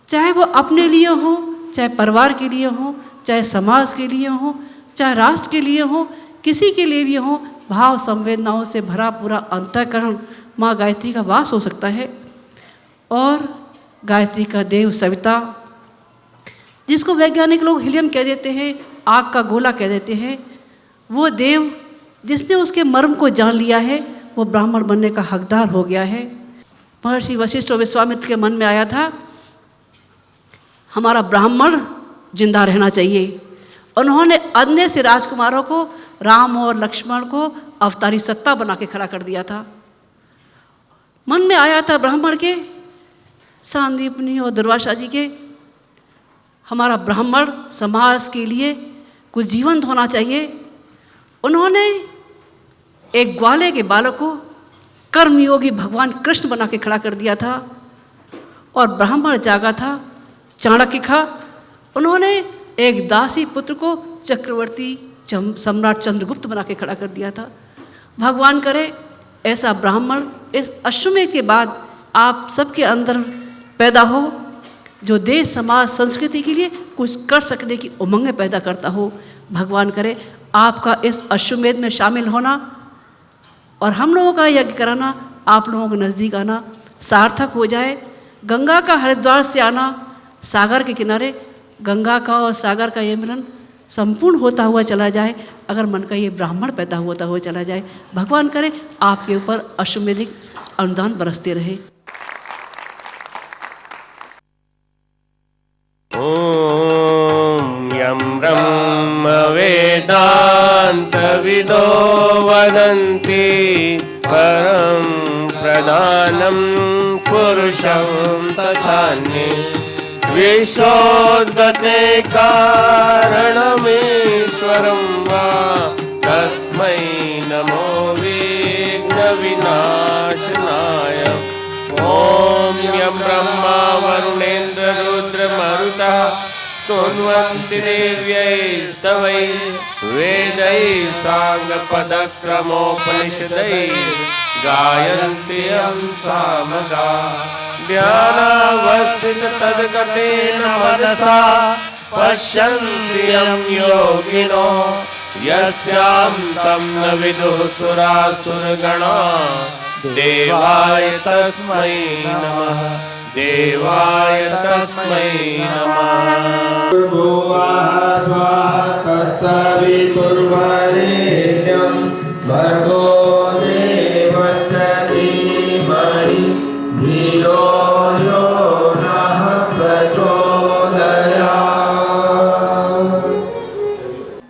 चाहे वो अपने लिए हो, चाहे परिवार के लिए हो, चाहे समाज के लिए हो, चाहे राष्ट्र के लिए हो, किसी के लिए भी हो। भाव संवेदनाओं से भरा पूरा अंतःकरण माँ गायत्री का वास हो सकता है। और गायत्री का देव सविता, जिसको वैज्ञानिक लोग हीलियम कह देते हैं, आग का गोला कह देते हैं, वो देव जिसने उसके मर्म को जान लिया है, वो ब्राह्मण बनने का हकदार हो गया है। महर्षि वशिष्ठ और विश्वामित्र के मन में आया था हमारा ब्राह्मण जिंदा रहना चाहिए। उन्होंने अन्य से राजकुमारों को, राम और लक्ष्मण को अवतारी सत्ता बना के खड़ा कर दिया था। मन में आया था ब्राह्मण के, सांदीपनी और दुर्वासा जी के, हमारा ब्राह्मण समाज के लिए कुछ जीवंत होना चाहिए। उन्होंने एक ग्वाले के बालक को कर्मयोगी भगवान कृष्ण बना के खड़ा कर दिया था और ब्राह्मण जागा था चाणक्य का। उन्होंने एक दासी पुत्र को चक्रवर्ती सम्राट चंद्रगुप्त बना के खड़ा कर दिया था। भगवान करे ऐसा ब्राह्मण इस अश्वमेध के बाद आप सबके अंदर पैदा हो, जो देश समाज संस्कृति के लिए कुछ कर सकने की उमंग पैदा करता हो। भगवान करे आपका इस अश्वमेध में शामिल होना और हम लोगों का यज्ञ कराना, आप लोगों के नज़दीक आना सार्थक हो जाए। गंगा का हरिद्वार से आना, सागर के किनारे गंगा का और सागर का ये मिलन संपूर्ण होता हुआ चला जाए, अगर मन का ये ब्राह्मण पैदा होता हुआ चला जाए। भगवान करे आपके ऊपर अश्वमेधिक अनुदान बरसते रहे। ओम यम ब्रह्म वेदांत विदो वदन्ति परम प्रधानम पुरुषं तथान्ये विश्वोद्गते कारणमेश्वरं वा तस्मै नमो विघ्न विनाशनाय। ओम यं ब्रह्मा वरुणेन्द्र रुद्र मरुतः स्तुवन्ति देव्यैस्तवैः वेदैः साङ्गपदक्रमोपनिषदैः गायन्ति यं सामगा। ध्यानावस्थित तद्गतेन मनसा पश्यन्ति यं योगिनो यस्यां तं न विदुः सुरासुरगणा। देवाय तस्मै नमः, देवाय तस्मै नमः। भुवः स्वः तत्सवितुर्वरेण्यं भर्गो देवस्य धीमहि धियो यो नः प्रचोदयात्।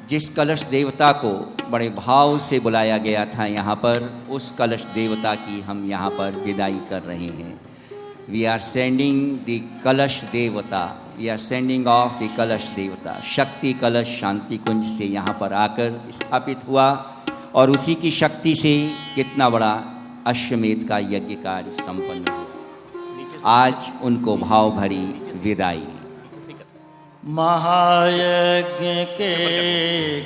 जिस कलश देवता को बड़े भाव से बुलाया गया था यहाँ पर, उस कलश देवता की हम यहाँ पर विदाई कर रहे हैं। We are sending the Kalash Devata, we are sending off the Kalash Devata. शक्ति कलश शांति कुंज से यहाँ पर आकर स्थापित हुआ और उसी की शक्ति से कितना बड़ा अश्वमेध का यज्ञ कार्य संपन्न हुआ। आज उनको भाव भरी विदाई। महायज्ञ के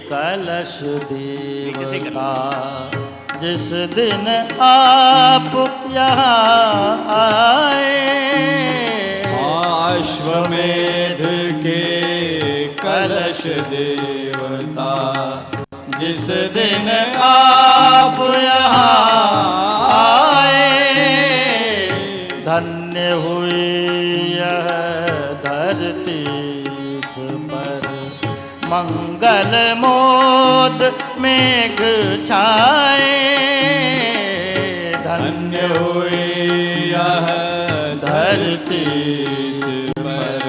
कलश देवता जिस दिन आप यहाँ आए, अश्वमेध के कलश देवता जिस दिन आप यहाँ आए, धन्य हुई यह धरती पर मंगल मोद मेघ छाए। धन्य हुई यह धरती पर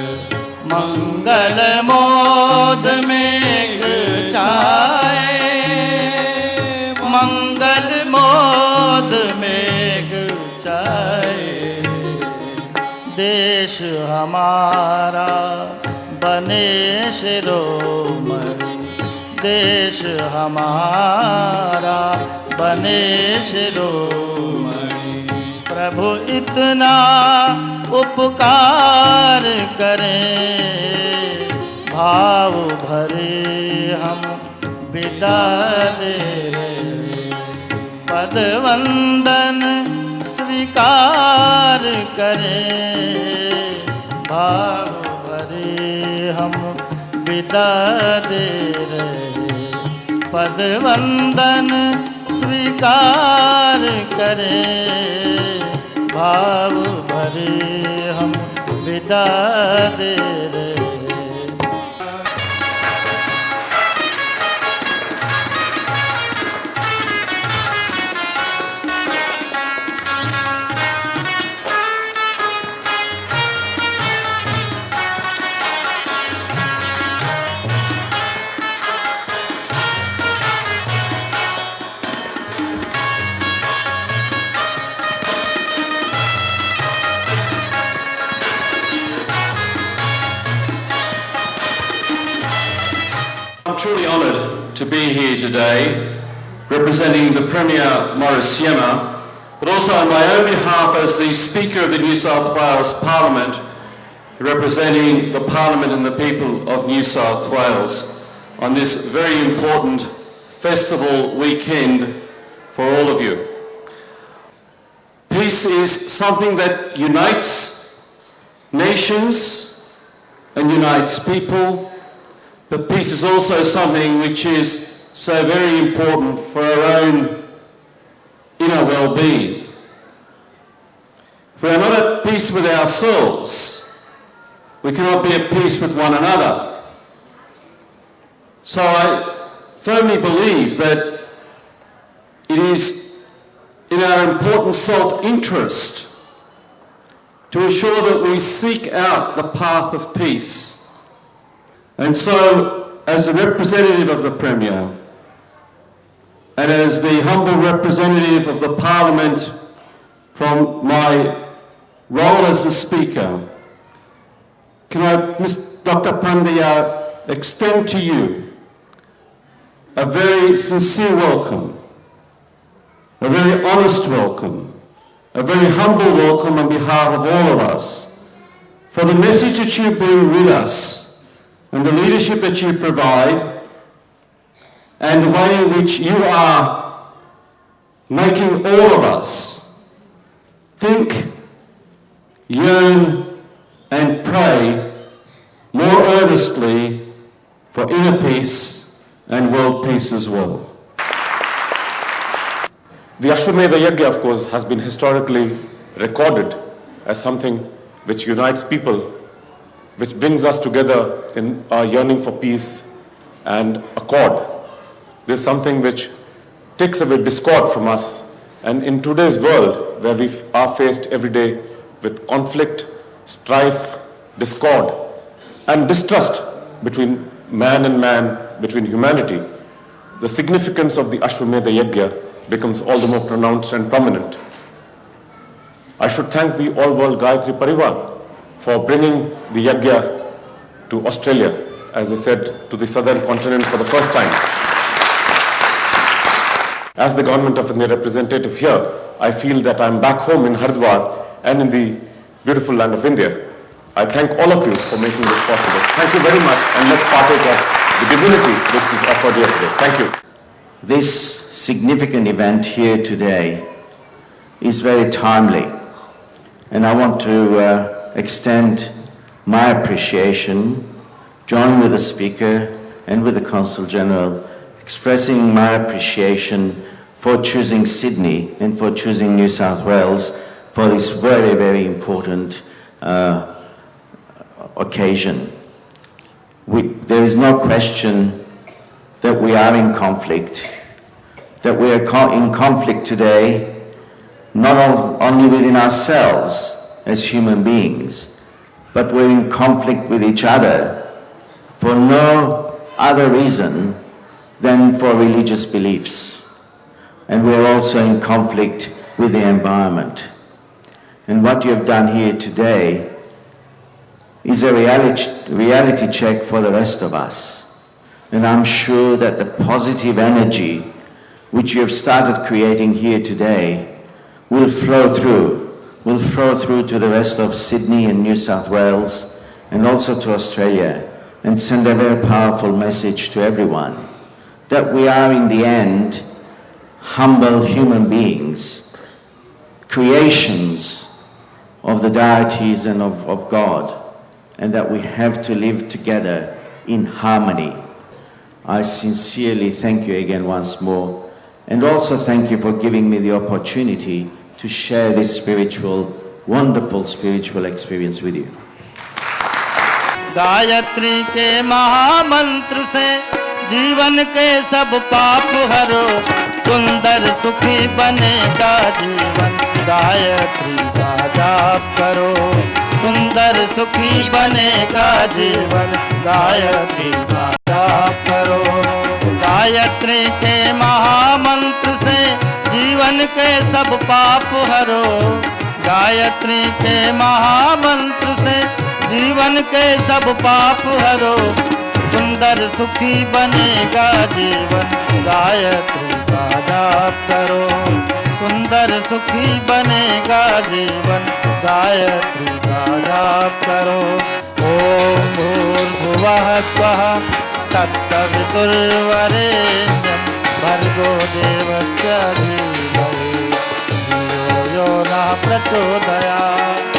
मंगल मोद मेघ छाए। मंगल मोद मेघ छाए। देश हमारा बने शिरोमणि, देश हमारा बने शिरोमणि। प्रभु इतना उपकार करें, भाव भरे हम विदा दे रे पद वंदन स्वीकार करें भाव भरे हम विदा दे रहे पद वंदन स्वीकार करें भाव भरे हम विदा दे रहे I'm truly honoured to be here today, representing the Premier Maurice Siema, but also on my own behalf as the Speaker of the New South Wales Parliament, representing the Parliament and the people of New South Wales on this very important festival weekend for all of you. Peace is something that unites nations and unites people. But peace is also something which is so very important for our own inner well-being. If we are not at peace with ourselves, we cannot be at peace with one another. So I firmly believe that it is in our important self-interest to ensure that we seek out the path of peace. And so, as a representative of the Premier, and as the humble representative of the Parliament from my role as the Speaker, can I, Dr. Pandya, extend to you a very sincere welcome, a very honest welcome, a very humble welcome on behalf of all of us, for the message that you bring with us and the leadership that you provide, and the way in which you are making all of us think, yearn, and pray more earnestly for inner peace and world peace as well. The Ashwamedha Yajna, of course, has been historically recorded as something which unites people, which brings us together in our yearning for peace and accord. This is something which takes away discord from us. And in today's world, where we are faced every day with conflict, strife, discord, and distrust between man and man, between humanity, the significance of the Ashwamedha Yajna becomes all the more pronounced and prominent. I should thank the All-World Gayatri Parivar for bringing the Yajna to Australia, as I said, to the southern continent for the first time. As the Government of India representative here, I feel that I'm back home in Haridwar and in the beautiful land of India. I thank all of you for making this possible. Thank you very much, and let's partake of the divinity which is offered here today. Thank you. This significant event here today is very timely, and I want to extend my appreciation, join with the Speaker and with the Consul General, expressing my appreciation for choosing Sydney and for choosing New South Wales for this very, very important occasion. There is no question that we are in conflict, that we are in conflict today, not only within ourselves as human beings, but we're in conflict with each other for no other reason than for religious beliefs. And we're also in conflict with the environment. And what you have done here today is a reality check for the rest of us. And I'm sure that the positive energy which you have started creating here today will flow through to the rest of Sydney and New South Wales and also to Australia, and send a very powerful message to everyone that we are in the end humble human beings, creations of the deities and of God, and that we have to live together in harmony. I sincerely thank you again once more, and also thank you for giving me the opportunity to share this wonderful spiritual experience with you. Gayatri के महामंत्र से जीवन के सब पाप हरो, सुंदर सुखी बनेगा जीवन, गायत्री का जाप करो, सुंदर सुखी बनेगा जीवन, गायत्री का जाप करो। गायत्री के महामंत्र से जीवन के सब पाप हरो, गायत्री के महामंत्र से जीवन के सब पाप हरो, सुंदर सुखी बनेगा जीवन, गायत्री का जाप करो, सुंदर सुखी बनेगा जीवन, गायत्री का जाप करो। ओम भूर्भुवः स्वः तत्सवितुर्वरेण्यं भर्गो देवस्य धीमहि धियो यो नः प्रचोदयात्।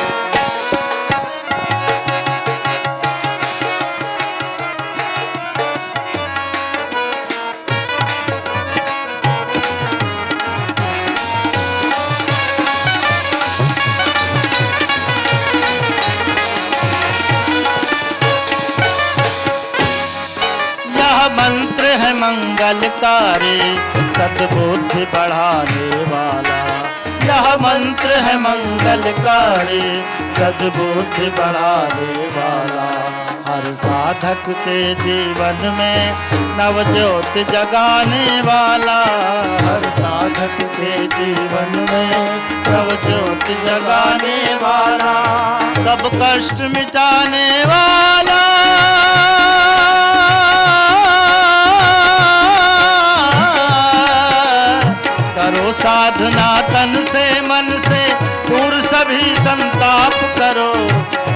मंत्र है मंगलकारी, सद्बुद्धि बढ़ाने वाला, यह मंत्र है मंगलकारी, सद्बुद्धि बढ़ाने वाला, हर साधक के जीवन में नवज्योत जगाने वाला, हर साधक के जीवन में नवज्योत जगाने वाला, सब कष्ट मिटाने वाला, करो साधना तन से मन से, दूर सभी संताप करो,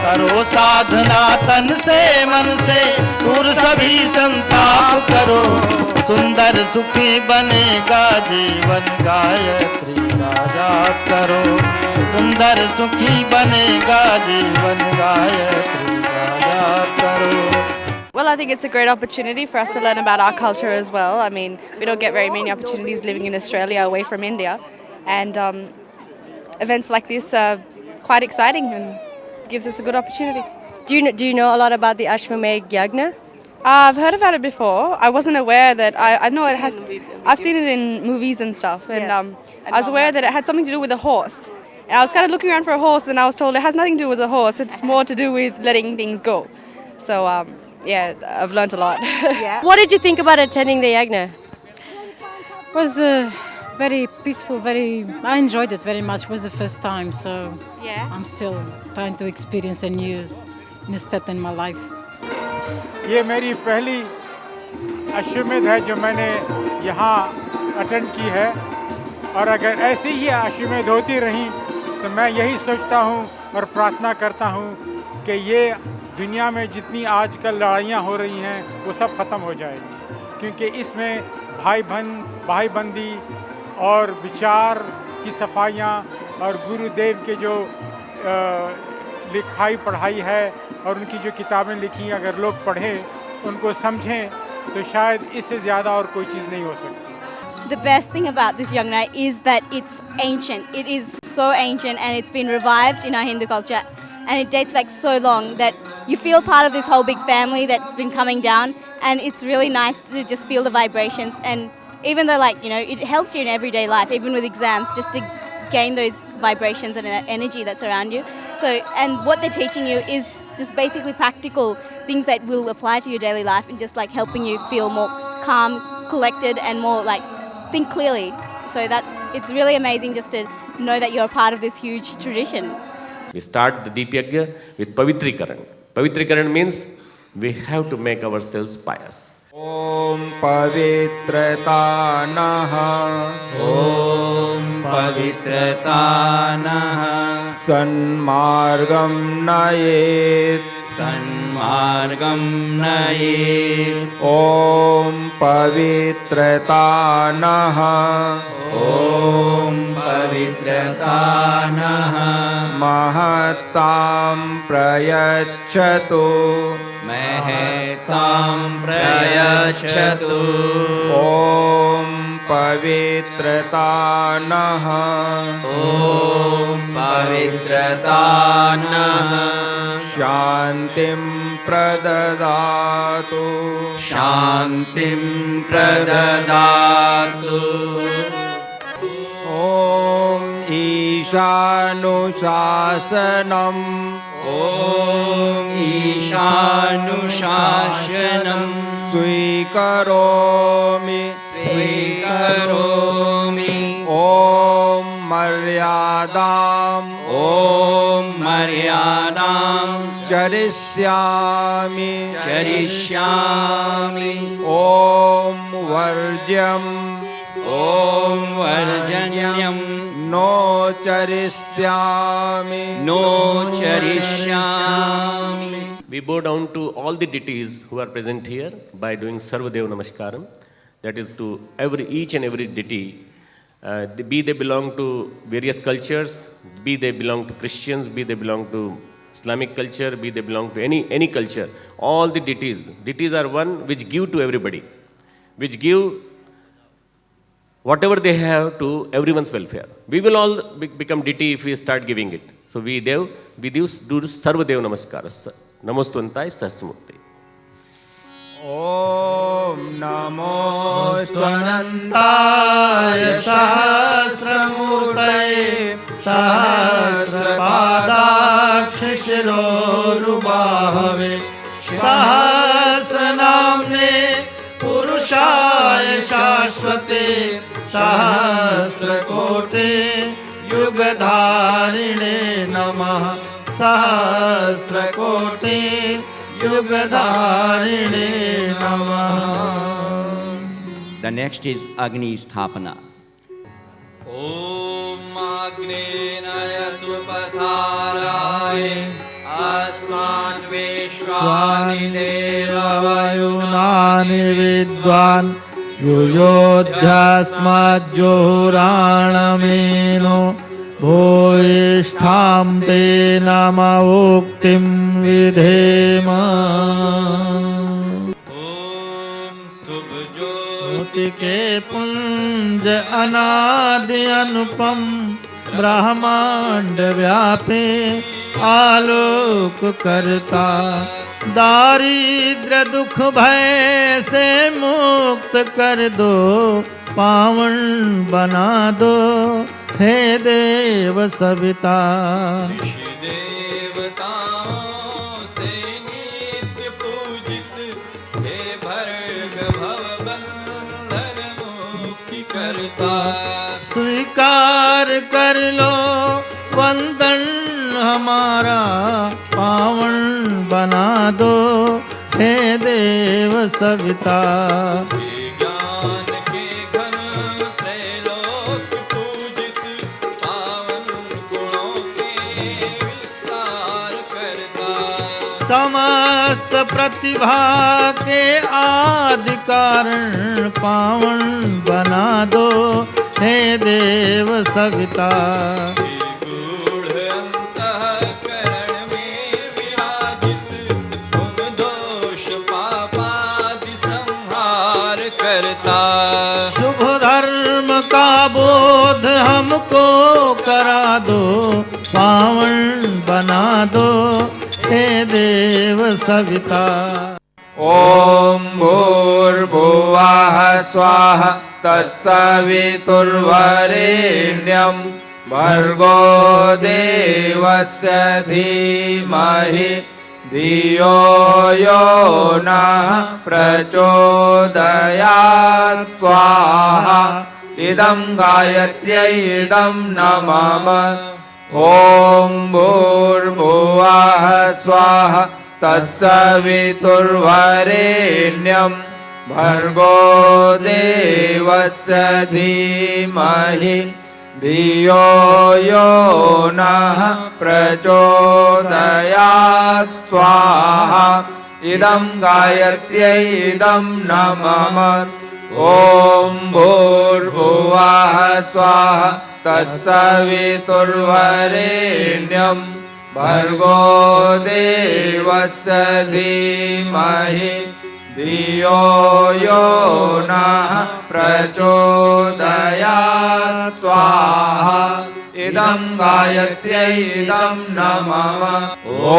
करो साधना तन से मन से, दूर सभी संताप करो, सुंदर सुखी बनेगा जीवन, गायत्री का जाप करो, सुंदर सुखी बनेगा जीवन, गायत्री का जाप करो। Well, I think it's a great opportunity for us to learn about our culture as well. I mean, we don't get very many opportunities living in Australia away from India, and events like this are quite exciting and gives us a good opportunity. Do you know a lot about the Ashwamedh Yagna? I've heard about it before. I wasn't aware that I know it has. I've seen it in movies and stuff, and I was aware that it had something to do with a horse. And I was kind of looking around for a horse, and I was told it has nothing to do with a horse. It's more to do with letting things go. So yeah, I've learnt a lot. Yeah. What did you think about attending the Yagna? It was very peaceful. I enjoyed it very much. It was the first time, so yeah, I'm still trying to experience a new step in my life. ये मेरी पहली अश्वमेध है जो मैंने यहाँ attend की है, और अगर ऐसी ही अश्वमेध होती रही तो मैं यही सोचता हूँ और प्रार्थना करता हूँ कि ये दुनिया में जितनी आजकल लड़ाइयाँ हो रही हैं वो सब ख़त्म हो जाएगी, क्योंकि इसमें भाईबंदी और विचार की सफाइयाँ और गुरुदेव के जो लिखाई पढ़ाई है और उनकी जो किताबें लिखी अगर लोग पढ़ें उनको समझें तो शायद इससे ज़्यादा और कोई चीज़ नहीं हो सकती। The best thing about this Yagna is that it's ancient. It is so ancient and it's been revived in our Hindu culture, and it dates back so long that you feel part of this whole big family that's been coming down, and it's really nice to just feel the vibrations. And even though, like, you know, it helps you in everyday life, even with exams, just to gain those vibrations and that energy that's around you. So, and what they're teaching you is just basically practical things that will apply to your daily life, and just like helping you feel more calm, collected, and more like think clearly. So it's really amazing just to know that you're a part of this huge tradition. We start the Deep Yagya with Pavitrikaran. Pavitrikaran means we have to make ourselves pious. Om Pavitratanaha, Om Pavitratanaha, Sanmargam Nayet, मार्गं नयेत्। ॐ पवित्रता नः ॐ पवित्रता नः महतां प्रयच्छतु महतां प्रयच्छतु। ॐ पवित्रता नः ॐ पवित्रता नः शान्तिं प्रददातु शान्तिं प्रददातु। ॐ ईशानुशासनम् ॐ ईशानुशासनं स्वीकरोमि स्वीकरोमि। ॐ मर्यादाम् ॐ मर्यादां चरिष्यामि चरिष्यामि। ॐ वर्ज्यम् ॐ वर्जन्यं नो चरिष्यामि नो चरिष्यामि। We bow down to all the deities who are present here by doing Sarvadev Namaskaram. That is to each and every deity. Be they belong to various cultures, be they belong to Christians, be they belong to Islamic culture, be they belong to any culture. All the deities are one which give to everybody, which give whatever they have to everyone's welfare. We will all become deity if we start giving it. So we do Sarvadev Namaskar. Namostvantai Sahasramurti. ॐ नमो स्वनन्ताय सहस्रमूर्तये सहस्रपादाक्षशिरोरुबाहवे सहस्रनाम्ने पुरुषाय शाश्वते सहस्रकोटे युगधारिणे नमः सहस्रकोटे युगधारिणे नमः। The next is Agni Sthapana. ॐ अग्नेनय सुपथाराय अस्माद्विश्वानि देववायुनानि विद्वान् युयोध्यास्मज्जोराणमेनो भूयिष्ठां ते नमोक्तिं विधेम। ज्योति के पुंज अनादि अनुपम ब्रह्मांड व्यापे आलोक करता दारिद्र दुख भय से मुक्त कर दो पावन बना दो हे देव सविता। देवताओं से नित्य पूजित हे भर्ग भवबंधन मुक्ति करता। स्वीकार कर लो वंदन हमारा पावन बना दो हे देव सविता। ज्ञान के घन त्रैलोक पूजित पावन गुणों के विस्तार करता। समस्त प्रतिभा के आदि कारण पावन बना दो हे देव सविता। शुभ धर्म का बोध हमको करा दो पावन बना दो हे देव सविता। ॐ भूर्भुवः स्वः तत्सवितुर्वरेण्यं भर्गो देवस्य धीमहि धियो यो नः प्रचोदयात् स्वाहा। इदं गायत्र्यै इदं नमः। ॐ भूर्भुवः स्वः तत्सवितुर्वरेण्यं भर्गो देवस्य धीमहि धियो यो नः प्रचोदयात् स्वाहा इदं गायत्र्यै इदं नमः ॐ भूर्भुवः स्वाहा तत्सवितुर्वरेण्यं भर्गो देवस्य धीमहि धियो यो नः प्रचोदयात् स्वाहा इदं गायत्र्यै इदं नमः ॐ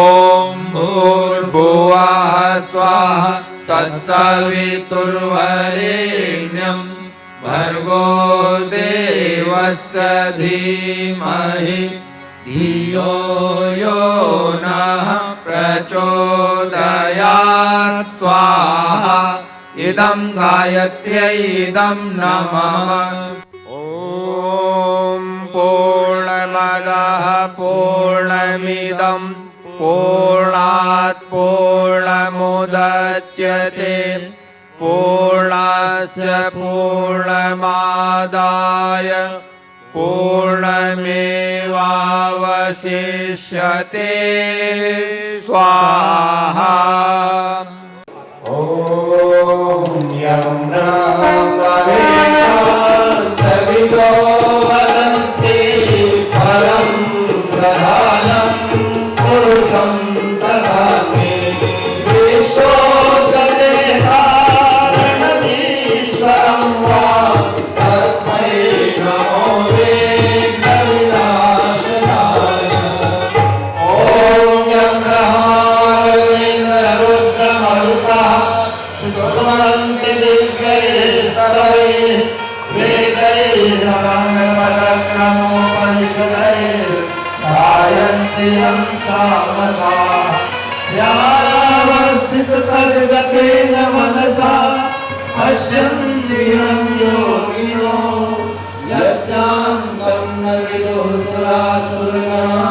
भूर्भुवः स्वाहा तत्सवितुर्वरेण्यं भर्गो देवस्य धीमहि धियो यो नः प्रचोदयात् स्वाहा इदं गायत्र्यै इदं नमः ॐ पूर्णमदः पूर्णमिदं पूर्णात् पूर्णमुदच्यते पूर्णस्य पूर्णमादाय पूर्णमेवावशिष्यते स्वाहा ॐ यं ब्रह्मवेदान्तविदो वदन्ति परं प्रधानं पुरुषं तथापि विश्वोदयकारणमीश्वरं वा तस्मै नमो वेदविनाशनाय ॐ यं ब्रह्मारुद्रमरुतः सुमन्ति दिव्यैः सर्वैः वेदैः गायन्ति यं सामसा ध्यानावस्थिततद्गतेन मनसा पश्यन्ति यं योगिनो यस्यां तं न विदुः सुरासुरगणाः